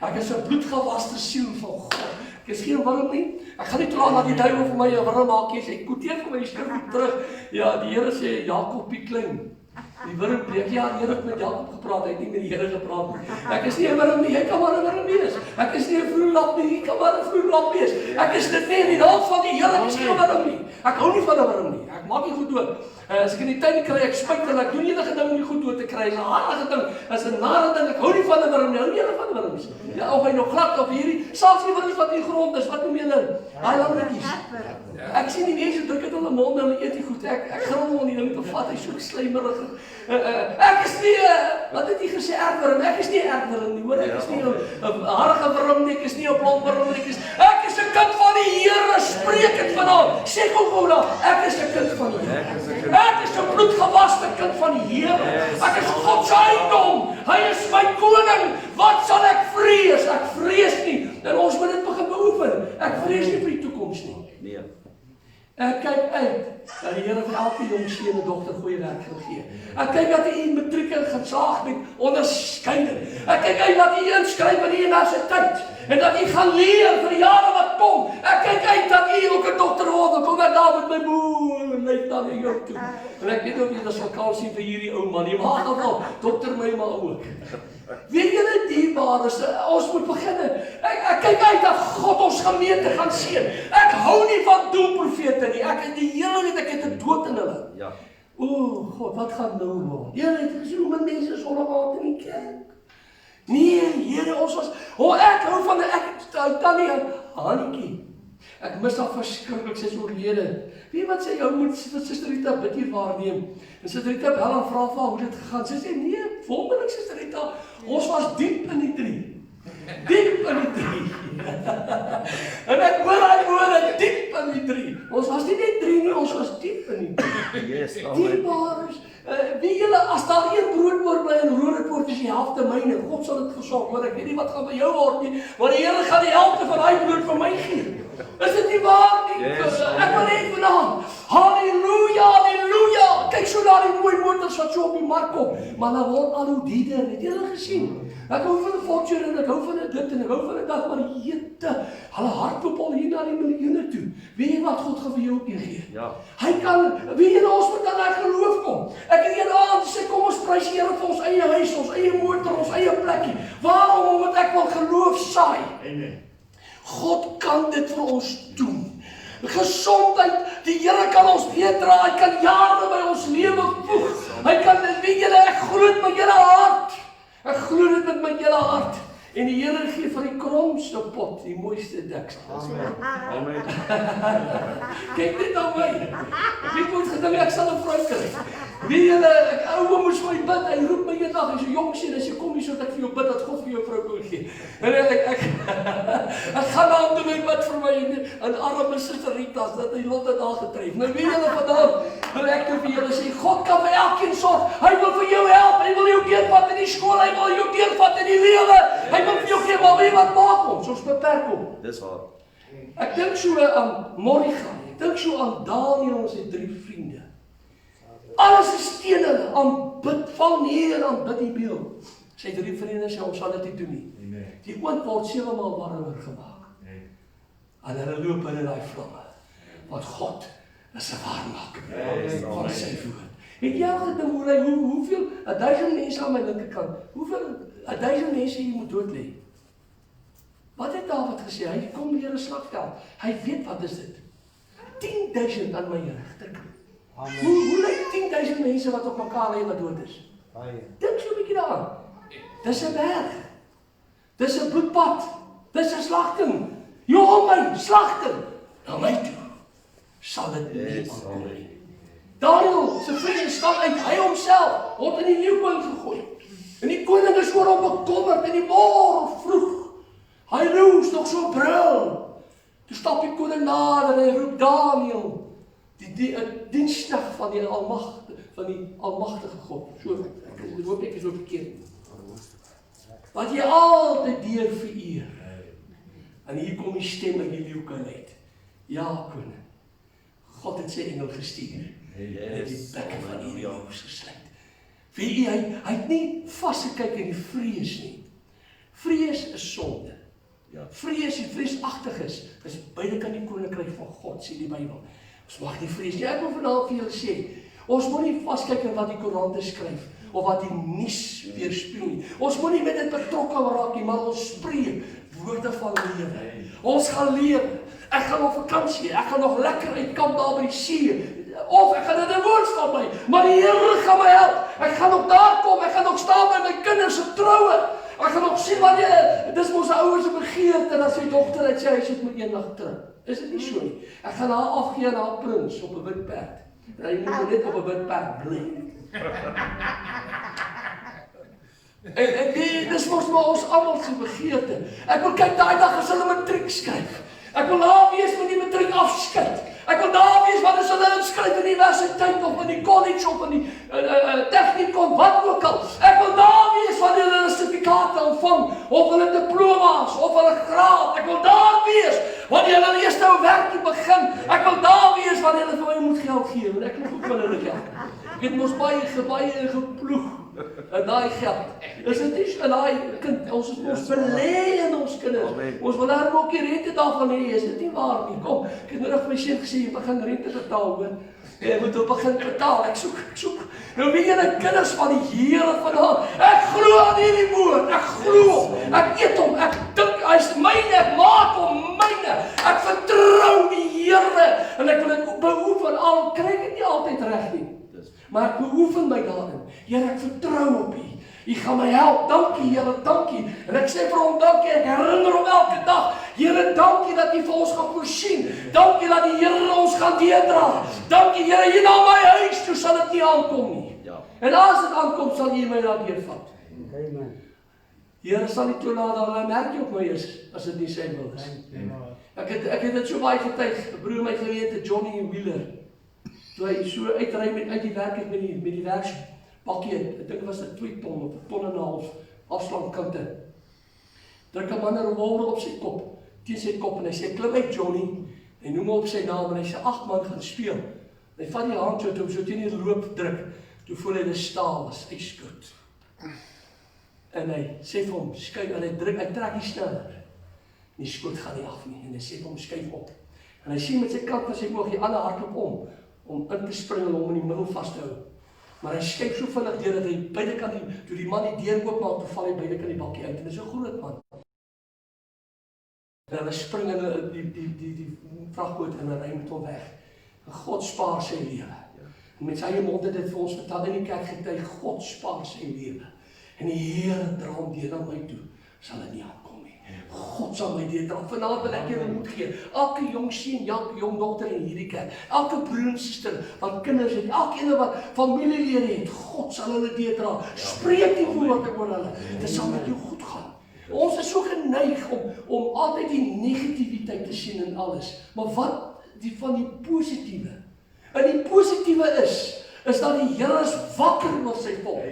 Ek is 'n bloedgewaste siel van God. Ek is geen wurm nie. Ek gaan nie toelaat dat die duiwel vir my 'n wurm maak nie. Ek quoteer vir my die skrif terug. Ja, die Here sê Jakobie klein. Die wurm breek. Ja, die Here het met Jakob gepraat, hy het nie met die Here gepraat nie. Ek is nie 'n wurm nie, jy kan maar 'n wurm wees. Ek is nie 'n vloerlap nie, jy kan maar 'n vloerlap wees. Ek is dit nie in die naam van die Here, ek is nie 'n wurm nie. Ek hou nie van 'n wurm nie. Ek maak nie goed dood. As ek in die tuin kry, ek spuit en ek doen enige ding om nie goed dood te kry. Is 'n harde ding, is 'n nare ding. Ek hou nie van 'n wurm nie, hou nie van wurms. Ja, of hy nog glad of hierdie, selfs die wurms wat in die grond is, wat noem jy hulle? Daai langetjies. Ek sien die mense druk dit in hulle mond en hulle eet nie goed. Ek gril om die ding te vat, hy so slijmerig. Ek is nie, wat het jy gesê, erwurm? Ek is nie erwurm nie, hoor. Ek is nie 'n harige wurm nie, ek is nie 'n blond wurm nie, ek is 'n kind van die Here, spreek dit vanaand. Sê gou daar, ek is 'n kind van die Here. Ek is 'n bloedgewaste kind van die Here. Ek is God se eiendom. Hy is my koning. Wat sal ek vrees? Ek vrees nie. En ons moet dit begin beoefen. Ek vrees nie vir die toekoms nie. Nee. Ek kyk uit dat die Here vir elke jong seun en dogter goeie werk gaan gee. Ek kyk dat hy in matriek gaan slaag met onderskeiding. Ek kyk uit dat hy inskryf by die universiteit en dat hy gaan leer vir die jare wat kom. Ek kyk uit dat hy ook 'n dokter word. Kom maar daar met my boer en lyk dan hier jou toe. En ek weet ook nie dat vakansie vir hierdie ou man nie, maar geval dokter my maar ook. Weet julle dierbares, ons moet begin. Ek kyk uit dat God ons gemeente gaan seën. Ek hou nie van doelprofete nie. Ek het die hele weet ek het 'n dood in hulle. Ja. O, God, wat gaan nou word? Julle het gesien hoe min mense sonnaand in die kerk. Nee, Here, ons was, ek hou van ek dan nie 'n handjie. Ek mis dat verskriklik sy oorlede. Weet wat sê jou moet Suster Rita bid hier waarneem. En Suster Rita bel en vra vir haar hoe dit gegaan. Sy sê nee, wonderlik Suster Rita, ons was diep in die tree. Diep in die tree. En ek hoor hy woorde diep in die tree. Ons was nie net tree nie, ons was diep in die tree. Yes, amen. Dierbares, wie julle, as daar een brood oorbly en Roodepoort is die helfte myne, God sal dit versorg, maar ek weet nie wat gaan by jou word nie, maar die Here gaan die helfte van daai brood vir my gee. Is dit nie waar nie? Yes, Ek wil net vanaand, halleluja, halleluja, kyk so na die mooi motors wat so op die mark kom, maar hulle word al hoe dierder, het julle gesien? Ek hou van 'n Fortune en ek hou van 'n dit en ek hou van 'n dat, maar jete, hulle hardloop al hier na die miljoene toe. Weet jy wat God gaan vir jou ook gee? Ja. Hy kan, weet jy, ons moet aan daai geloof kom. Ek het een aand sê, kom ons prys die Here vir ons eie huis, ons eie motor, ons eie plekkie. Waarom? Omdat ek wil geloof saai. Amen. God kan dit vir ons doen. Gesondheid, die Here kan ons beedra, hy kan jare by ons lewe voeg. Hy kan, weet julle, ek glo dit met julle hart. Ek glo dit met my hele hart. En die Here gee vir die kromste pot die mooiste deksel. Amen. Kyk net na my. Wie moet gedink ek sal 'n vrou kry? Wie julle, ouma moes my bid. Hy roep my eendag, hy's 'n jong seun, as jy kom hier sodat ek vir jou bid dat God vir jou vrou kan gee. En ek gaan na hom toe my bid vir my en arme Suster Rita dat hy lot daar getref. Nou wie julle vandag wil ek vir julle sê, God kan vir elkeen sorg. Hy wil vir jou help. Hy wil jou deurvat in die skool, hy wil jou deurvat in die lewe. Hy wil vir jou gee, maar weet wat maak ons? Ons beperk hom. Dis waar. Ek dink so aan Mordechai, ek dink so aan Daniel en sy 3 vriende. Alles is teen hulle, aanbid, val neer en aanbid die beeld. Sy 3 vriende sê, ons sal dit nie doen nie. Die oond word 7 maal warmer gemaak. En hulle loop in daai vlamme. Want God is 'n waarmaker van sy woord. Het jy al gedink hoe hy, hoeveel, 1000 mense aan my linkerkant, hoeveel, 1000 mense hier moet dood lê? Wat het Dawid gesê? Hy kom deur 'n slagveld. Hy weet wat is dit? 10.000 aan my regterkant. Hoe lyk 10.000 mense wat op mekaar lê wat dood is? Dink so 'n bietjie daaraan. Dis 'n berg. Dis 'n bloedpad. Dis 'n slagting. Ja, my slagting. Na my toe sal dit nie aankom nie. Daniel se vriende stap uit, hy homself word in die leeukoning gegooi. En die koning is oor hom bekommerd in die môre vroeg. Hy roes nog so brul. Toe stap die koning nader en hy roep Daniel, die diensknegt van die almagtige God. So, ek hoop ek is ook verkeerd. Wat jy altyd deur vereer. En hier kom die stem uit die leeukoning uit. Ja, koning. God het sy engel gestuur. En het die bekke van die leeu gesluit. Weet jy, hy het nie vasgekyk in die vrees nie. Vrees is sonde. Vrees, die vreesagtig is beide kan die koninkryk van God, sê die Bybel. Ons mag nie vrees nie. Ek wil vanavond vir julle sê, ons moet nie vaskyk in wat die koerante skryf, of wat die nuus weerspieël nie. Ons moet nie met dit betrokke raak nie, maar ons spreek woorde van lewe. Ons gaan lewe. Ek gaan op vakansie, ek gaan nog lekker uitkamp daar by die see. of ek gaan in 'n woordskap bly, maar die Here gaan my help. Ek gaan ook daar kom, ek gaan ook staan by my kinders se troue. Ek gaan ook sien wat dis mos 'n ouers se begeerte dat sy dogter uit sy huis uit moet eendag trou. Is dit nie so nie? Ek gaan haar afgee aan haar prins op 'n wit perd. En hy moet net op 'n wit perd bly. En dis mos maar ons almal se begeerte. Ek wil kyk daai dag as hulle matriek skryf. Ek wil daar wees met die matriek afskeid. Ek wil daar wees wanneer hulle inskryf in die universiteit of in die college of in die tegnikon, wat ook al. Ek wil daar wees wanneer hulle sertifikate ontvang of hulle diploma's of hulle graad. Ek wil daar wees wanneer hulle eers nou werk begin. Ek wil daar wees wanneer hulle vir my moet geld gee. En ek wil ook van hulle geld. Ek het mos baie geploeg en daai geld. Is dit nie in daai kind, ons belê in ons kinders. Ons wil daar ook die rente daarvan hê, is dit nie waar nie? Kom, ek het nou vir my seun gesê, jy begin rente betaal, hoor. Jy moet op begin betaal. Ek soek. Nou weet julle kinders van die Here vandaan. Ek glo aan hierdie woord. Ek glo. Ek eet hom. Ek dink hy's myne. Ek maak hom myne. Ek vertrou die Here en ek wil dit beoefen. Al kry ek dit nie altyd reg nie. Maar ek beoefen my daarin. Here, ek vertrou op U. U gaan my help. Dankie, Here, dankie. En ek sê vir hom dankie. Ek herinner hom elke dag. Here, dankie dat U vir ons gaan voorsien. Dankie dat die Here ons gaan deurdra. Dankie, Here, hier na my huis toe sal dit nie aankom nie. Ja. En as dit aankom, sal U my daar deurvat. Here sal nie toelaat dat hulle merk op my is as dit nie sy wil is. Ek het dit so baie getuig. 'n Broer my gewete, Johnny Wheeler. Toe hy so uitry uit die werk met die werkspakkie, ek dink was dit 2 ton of 1,5 ton afslankante. Druk 'n man 'n revolver op sy kop, teen sy kop en hy sê, klim uit Johnny, hy noem hom op sy naam en hy sê, 8 man gaan speel. Hy vat die hand so, toe hom so teen die loop druk, toe voel hy die staal was ijskoud. En hy sê vir hom, skuif, en hy trek die sneller. Die skoot gaan nie af nie, en hy sê vir hom, skuif op. En hy sien met sy kant van sy oog, die ander hardloop om in te spring en hom in die middel vast te hou. Maar hy skuif so vinnig deur dat hy buitekant toe die man die deur oopmaak, toe val hy buitekant die bakkie uit. En dit is 'n groot man. En hulle spring in die vragboot en hulle ry met hom weg. En God spaar sy lewe. En met sy eie mond het dit vir ons vertel in die kerk getuig, God spaar sy lewe. En die Here dra hom deur na my toe, sal dit nie aankom nie. God sal my deurdra. Vanaand wil ek julle moed gee. Elke jong seun, elke jong dogter in hierdie kerk, elke broer en suster wat kinders het, elkeen wat familielede het, God sal hulle deurdra. Spreek die woorde oor hulle. Dit sal met jou goed gaan. Ons is so geneig om altyd die negativiteit te sien in alles. Maar wat van die positiewe? En die positiewe is dat die Here is wakker oor sy volk.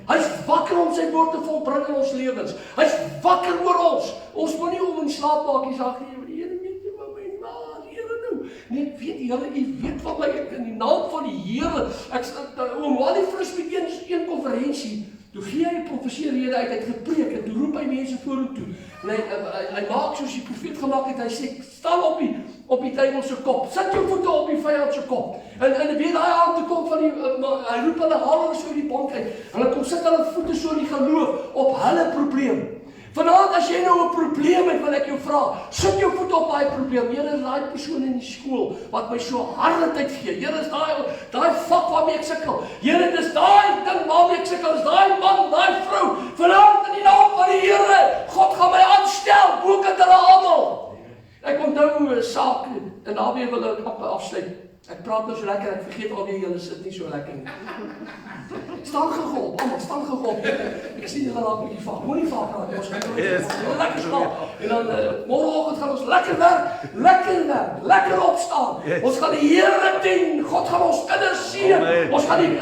Hy's wakker om sy woord te volbring in ons lewens. Hy's wakker oor ons. Ons moet nie om in slaap maak en sê, die Here weet nie van my, maar die Here nou. Nee, ek weet die Here, U weet van my, ek in die naam van die Here. Oom Wally Frus met een konferensie, toe gee hy 'n profeserede uit, hy het gepreek en toe roep hy mense vorentoe. En hy maak soos die profeet gemaak het, hy sê, staan op die duiwel se kop, sit jou voete op die vyand se kop. En weet daai aan te kom van hy roep hulle, haal hulle so die bank uit. Hulle kom sit hulle voete so in die geloof op hulle probleem. Vanaand as jy nou 'n probleem het, wil ek jou vra, sit jou voete op daai probleem. Here, is daai persoon in die skool wat my so harde tyd gee. Here, is daai vak waarmee ek sukkel. Here, dis daai ding waarmee ek sukkel. Is daai man, daai vrou. Vanaand in die naam van die Here, God gaan my aanstel, boekend hulle almal. Ek onthou 'n saak en daarmee wil ek afsluit. Ek praat nou so lekker, ek vergeet alweer julle sit nie so lekker nie. Staan gegop, almal staan gegop. Ek sien julle raak met die vak. Moenie vak raak, ons gaan lekker slaap. En dan môreoggend gaan ons lekker werk, lekker opstaan. Ons gaan die Here dien. God gaan ons kinders seën. Ons gaan die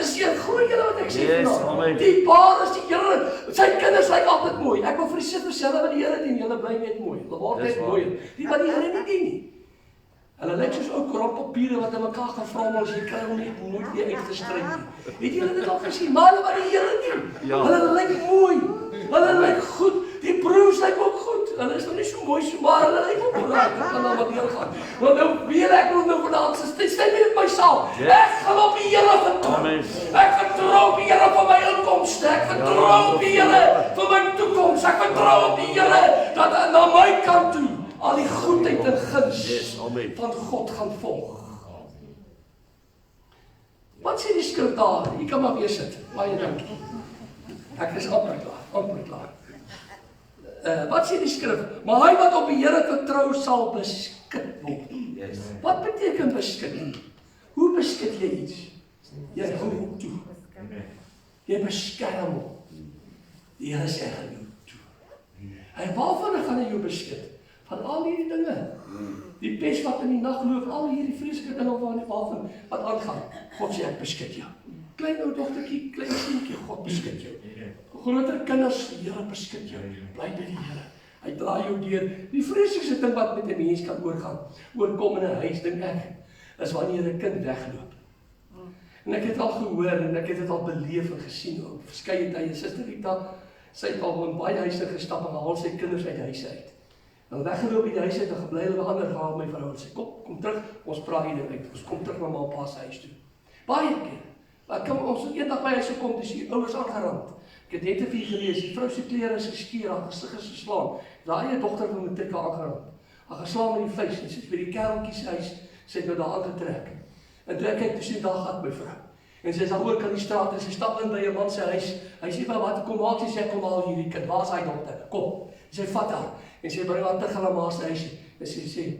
seën groei julle wat ek sê vanaand. Die paar is die Here, sy kinders lyk altyd mooi. Ek wil vir die susters sê wat die Here dien, julle bly net mooi. Hulle word net mooi. Die wat die Here nie dien nie. Hulle lyk soos ou krantpapiere wat in mekaar gevrammel as jy kry hom net nooit weer uit te stry nie. Het julle dit al gesien? Maar hulle wat die Here dien, hulle lyk mooi. Hulle lyk goed. Die broers lyk ook goed. Hulle is nog nie so mooi so, maar hulle lyk ook goed. Ek kan nou wat deel gaan. Want nou weet ek nou vanaand, stem nie met my saam. Ek gaan op die Here vertrou. Ek vertrou op die Here vir my inkomste. Ek vertrou op die Here vir my toekoms. Ek vertrou op die Here dat na my kant toe al die goedheid en guns van God gaan volg. Wat sê die skrif daar? Jy kan maar weer sit. Baie dankie. Ek is amper klaar. Wat sê die skrif? Maar hy wat op die Here vertrou sal beskik word. Yes. Wat beteken beskik? Hoe beskik jy iets? Jy hou hom toe. Jy beskerm hom. Die Here sê hy hou toe. En waarvan gaan hy jou beskik? Van al hierdie dinge. Die pes wat in die nag loop, al hierdie vreeslike dinge waarvan wat aangaan. God sê ek beskik jou. Klein ou dogtertjie, klein seentjie, God beskik jou. Groter kinders, die Here beskik jou. Bly by die Here. Hy draai jou deur. Die vreeslikste ding wat met 'n mens kan oorkom in 'n huis, dink ek, is wanneer 'n kind wegloop. En ek het al gehoor en ek het dit al beleef en gesien op verskeie tye. Suster Rita, sy het al in baie huise gestap en haal sy kinders uit die huis uit. En weggeloop uit die huis uit en gebly hulle by ander gaan my vrou en sê, kom terug, ons praat hier uit. Ons kom terug na ma en pa se huis toe. Baie keer. Maar kom ons eendag by huis gekom, dis die ouers aangerand. Ek het net 'n vir gelees, die vrou se klere is geskeur, haar gesig is geslaan. Daai eie dogter van matriek aangerand. Haar geslaan met die vuis en sy het by die kereltjie se huis, sy het nou daar aangetrek. En toe ek kyk, toe sien daar gaan my vrou. En sy is daar oor kan die straat en sy stap in by 'n man se huis. Hy sê maar wat kom maak, sy sê kom haal hierdie kind. Waar is hy dogter? Kom. Sy vat haar en sy bring haar terug na ma se huis. En sy sê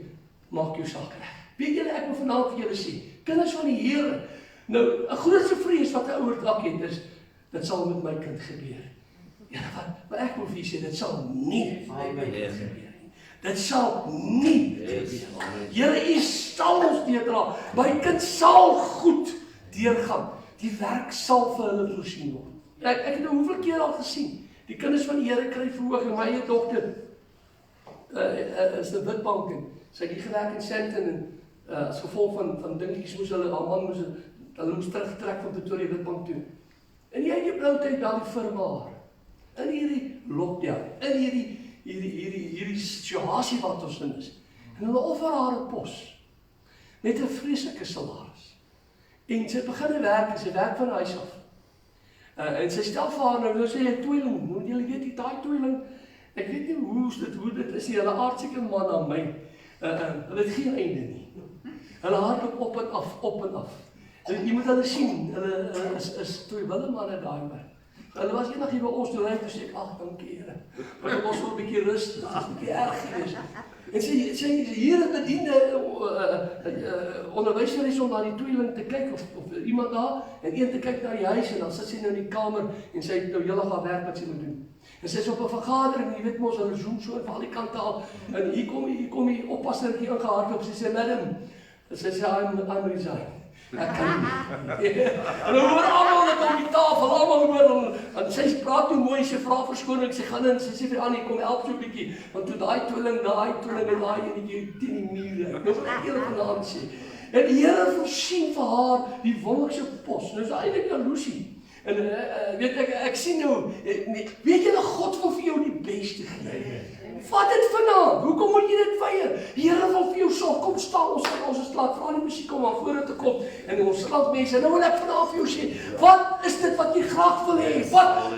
maak jou saak reg. Weet julle ek wil vanaand vir julle sê, kinders van die Here. Nou 'n grootste vrees wat 'n ouer dalk het is dit sal met my kind gebeur. Ja, maar ek wil vir julle sê dit sal nie met my kind gebeur nie. Dit sal nie gebeur. Here, U sal ons deurdra. My kind sal goed deurgaan. Die werk sal vir hulle voorsien word. Ek het nou hoeveel keer al gesien. Die kinders van die Here kry verhooging. My eie dogter is 'n witbank en sy het gewerk in Sandton en as gevolg van dingetjies moes hulle haar man moes terugtrek van Pretoria Witbank toe. En jy het die blou tyd daar die firma haar. In hierdie lockdown, in hierdie situasie wat ons in is. En hulle offer haar 'n pos met 'n vreeslike salaris. En sy begin werk en sy werk van huis af. En sy stel vir haar nou sê jy tweeling, nou jy weet die daai tweeling. Ek weet nie hoe dit is nie. Hulle aard seker man aan my. Hulle het geen einde nie. Hulle hardloop op en af. En jy moet hulle sien. Hulle is twee wille manne daai maar. Hulle was eendag hier by ons toe ry en sê ek ag dankie Here. Want ons wil 'n bietjie rus. Dit is 'n bietjie erg geweest. En sy hier het bediende onderwyser is om na die tweeling te kyk of iemand daar en een te kyk na die huis en dan sit sy nou in die kamer en sy het nou hele gaan werk wat sy moet doen. En sy is op 'n vergadering, jy weet mos hulle zoom so van al die kante af en hier kom die oppassertjie ingehardloop en sy sê madam, en sy sê I'm resign. Ek kan nie. En dan hoor almal net op die tafel, almal hoor en sy praat toe mooi, sy vra verskoning, sy gaan in, sy sê vir Annie kom help so 'n bietjie, want toe daai tweeling en daai enetjie teen die muur. Nou wil ek eerlik vanaand sê. En die Here voorsien vir haar die wonderlike pos. Nou is eintlik jaloesie. En weet ek sien nou, weet julle God wil vir jou die beste gee. Vat dit vanaand. Hoekom moet jy dit weier? Die Here wil vir jou sorg. Kom staan ons is laat vra die musiek om aan vore te kom en ons land mense. Nou wil ek vanaand vir jou sê, wat is dit wat jy graag wil hê?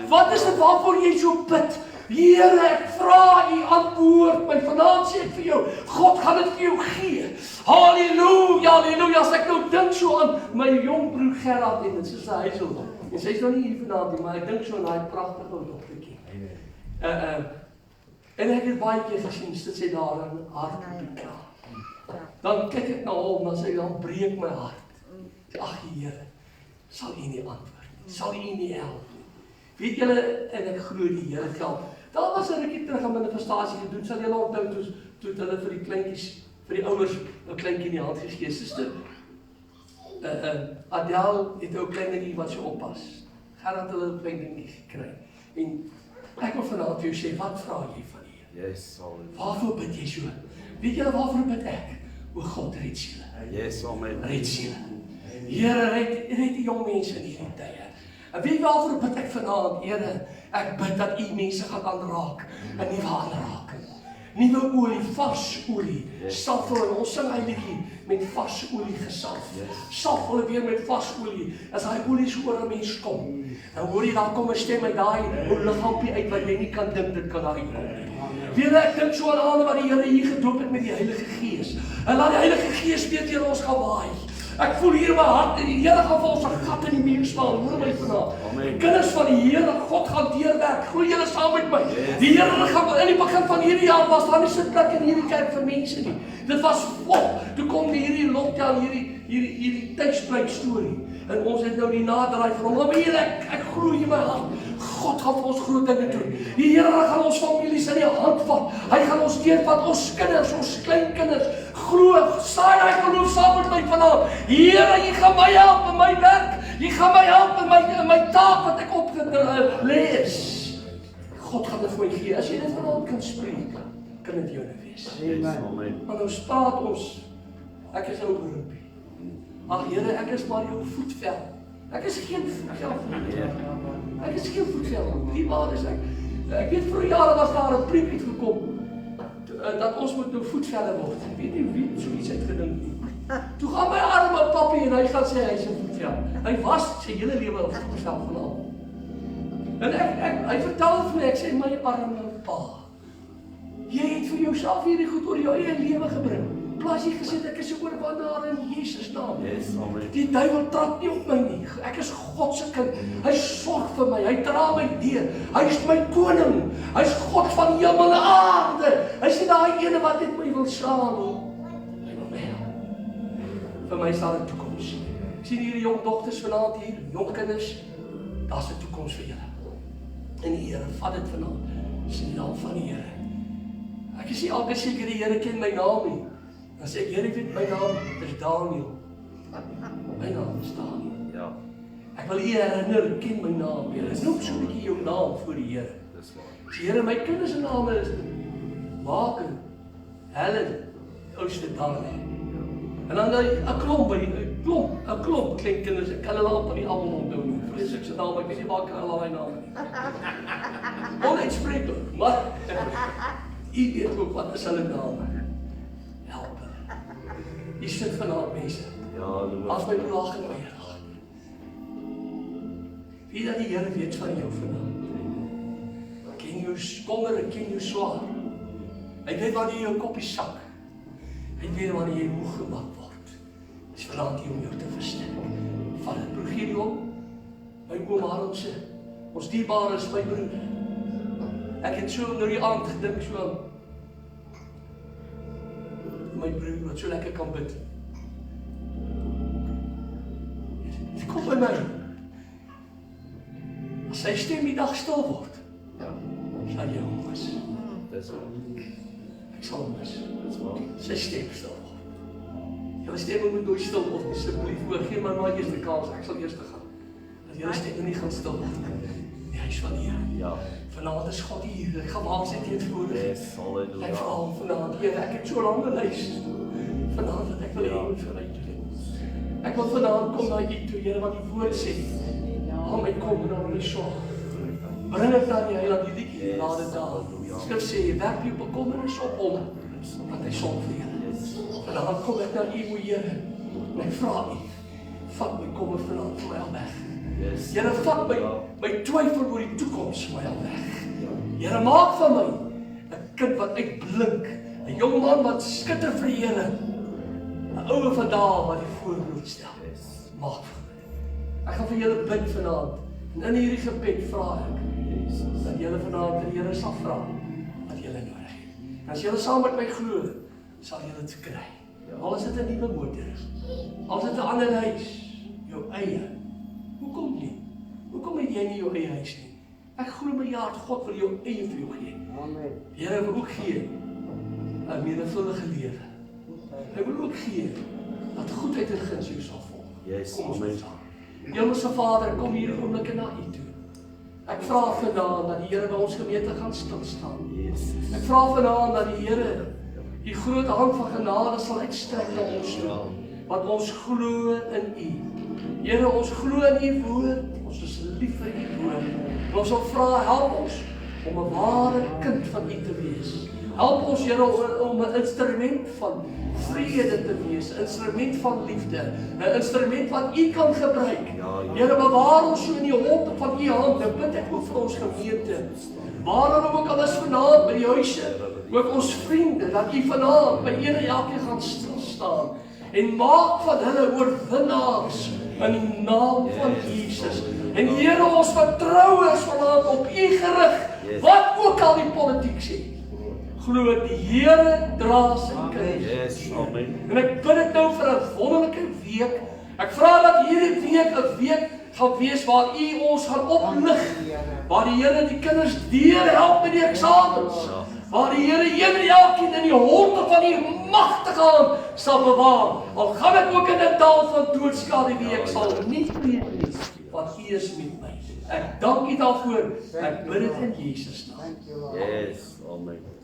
Wat is dit waarvoor jy so bid? Here, ek vra U antwoord. My vanaand sê ek vir jou, God gaan dit vir jou gee. Halleluja, halleluja. As ek nou dink so aan my jong broer Gerard en sy huisel. En sy is nou nie hier vanaand nie, maar ek dink so aan daai pragtige dogtertjie. En ek het baie keer gesien, sit sy daar in haar hart. Dan kyk ek na hom, dan breek my hart. Ag Here, sal U nie antwoord, sal U nie help nie. Weet julle, en ek glo die Here help. Daar was 'n rukkie terug 'n manifestasie gedoen, sal julle onthou toe hulle vir die kleintjies, vir die ouers 'n kleintjie in die hand gegee. Suster Adel het 'n klein dingetjie wat sy oppas. Gerard het 'n klein dingetjie gekry. En ek wil vanaand vir jou sê, wat vra jy van die Here? Yes, amen. Waarvoor bid jy so? Weet julle waarvoor bid ek? O God, red siele. Yes, amen. Red siele. Here, red die jong mense in hierdie tye. En weet waarvoor bid ek vanaand, Here? Ek bid dat U mense gaan aanraak, 'n nuwe aanraking. Nuwe olie, vars olie. Salf hulle, ons sing heiliggie met vars olie gesalf. Salf hulle weer met vars olie. As daai olie so oor 'n mens kom, dan hoor jy daar kom 'n stem uit daai liggaampie uit wat jy nie kan dink dit kan daar uitkom nie. Weet ek dink so aan wat die Here hier gedoop het met die Heilige Gees. En laat die Heilige Gees weet deur ons gaan waai. Ek voel hier in my hart, die Here gaan vir ons 'n gat in die muur slaan, hoor my vanaand. Amen. Die kinders van die Here, God gaan deurwerk. Glo julle saam met my? Die Here gaan in die begin van hierdie jaar was daar nie sitplek in hierdie kerk vir mense nie. Dit was vol. Toe kom hierdie lockdown, hierdie tydsbreek storie. En ons het nou die naderdraai van hom. Maar hier, ek glo in my hart. God gaan vir ons groot dinge doen. Die Here gaan ons families in die hand vat. Hy gaan ons deurvat, ons kinders, ons kleinkinders. Glo, saai hy geloof saam met my vanaand. Here, jy gaan my help in my werk. Jy gaan my help in my taak wat ek opgelê is. God gaan dit vir my gee. As jy dit vanaand kan spreek, kan dit joune wees. Amen. Maar nou praat ons. Ek is ou beroepie. Ag Here, ek is maar jou voetvel. Ek is geen voetvel van U. Ek is geen voetvel. Wie waar is ek? Ek weet vir jare was daar 'n preek uitgekom dat ons moet nou voetvelle word. Ek weet nie wie so iets uitgedink nie. Toe gaan my arme pappie en hy gaan sê hy's 'n voetvel. Hy was sy hele lewe 'n voetvel van hom. En hy vertel vir my, ek sê my arme pa. Jy het vir jouself hierdie goed oor jou eie lewe gebring. Plaas jy gesê ek is 'n oorwinnaar in Jesus naam. Yes, amen. Die duiwel trap nie op my nie. Ek is God se kind. Hy sorg vir my. Hy dra my deur. Hy is my koning. Hy's God van hemel en aarde. Hy is nie daai ene wat net my wil slaan nie. Hy wil my help. Vir my is daar 'n toekoms. Ek sien hierdie jong dogters vanaand hier, jong kinders. Daar's 'n toekoms vir julle. En die Here vat dit vanaand. Dis die naam van die Here. Ek is nie altyd seker die Here ken my naam nie. Dan sê ek, Here weet my naam is Daniel. My naam is Daniel. Ja, Ek wil U herinner, ken my naam. Here, noem so 'n bietjie jou naam voor die Here. dis waar. Sê Here, my kinders se name is Maken, Helen, Ooster Daniel. En dan 'n klomp kleinkinders. Ek kan hulle amper nie almal onthou nie. Vreeslik se naam, ek weet nie waar kan hulle daai name nie. Onuitspreeklik, maar U weet ook wat is hulle name. Help hulle. U sit vanaand mense. Ja, As my lag en my rag. Wie dat die Here weet van jou vanaand. Ken jou kommer, ken jou swaar. Hy weet wanneer jy jou koppie sak. Hy weet wanneer jy moeg gemaak word. Dis vanaand hier om jou te versterk. Val dit probeer op. My oom Harold sê, ons dierbare is my broer. Ek het so nou die aand gedink so my broer wat so lekker kan bid. Dit kom by my. As sy stem die dag stil word, sal jy hom mis. dis waar. Ek sal hom mis. Dis waar. Sy stem stil word. Julle stemme moet nooit stil word, asseblief. Gee my maar eers die kans, ek sal eers gaan. Dat julle stemme nie gaan stil word. Die huis van die Here. Ja, Vanaand is God hier. Ek gaan maak sy teenwoordig. yes, Ek halleluja. vra hom vanaand, Here, ek het so lank gelys. Vanaand wat ek wil hê Ja. moet vir my doen. Ek wil vanaand kom na U toe, Here, wat die woord sê. Haal my kom en haal my sorg. Bring dit na die Heiland, die liedjie, laat dit daar. Skrif sê, werp jou bekommernis op hom, want hy sorg vir julle. Vanaand kom ek na U, o Here, en ek vra U, vat my kommer vanaand vir my al weg. Yes. Here, vat my twyfel oor die toekoms vir my al weg. Here, maak van my 'n kind wat uitblink, 'n jong man wat skitter vir die Here, 'n ouer van daal wat die voorbeeld stel. Yes. Maak van my. Ek gaan vir julle bid vanaand. En in hierdie gebed vra ek Jesus. dat julle vanaand die Here sal vra wat julle nodig het. En as julle saam met my glo, sal julle dit kry. Al is dit 'n nuwe motor, al is dit 'n ander huis, jou eie. Hoekom nie? Hoekom het jy nie jou eie huis nie? Ek glo my hart, God wil jou eie vir jou gee. Amen. Die Here wil ook gee 'n menigvuldige lewe. Hy wil ook gee dat goedheid en guns jou sal volg. Yes, Kom ons amen. bid saam. Hemelse Vader, kom hier oomblik na U toe. Ek vra vanaand dat die Here by ons gemeente gaan stil staan. Yes. Ek vra vanaand dat die Here die groot hand van genade sal uitstrek na ons toe, want ons glo in U. Here, ons glo in U woord, ons is lief vir U woord. En ons wil vra, help ons om 'n ware kind van U te wees. Help ons, Here, om 'n instrument van vrede te wees, 'n instrument van liefde, 'n instrument wat U kan gebruik. Here, bewaar ons so in die holte van U hand. Ek bid ek ook vir ons gemeente. Waar hulle ook al is vanaand by die huise, ook ons vriende, dat U vanaand by elkeen gaan stil staan. en maak van hulle oorwinnaars in die naam van Jesus. En Here, ons vertroue is vanaand op U gerig, wat ook al die politiek sê. Glo die Here dra sy kinders. Yes, amen. En ek bid dit nou vir 'n wonderlike week. Ek vra dat hierdie week 'n week gaan wees waar U ons gaan oplig, waar die Here die kinders deurhelp met die eksamens, waar die Here een en elkeen in die holte van U magtige hand sal bewaar. Al gaan ek ook in 'n dal van doodskade wie ek sal nie weet nie, want U is met my. Ek dank U daarvoor. Ek bid dit in Jesus naam. Yes, amen.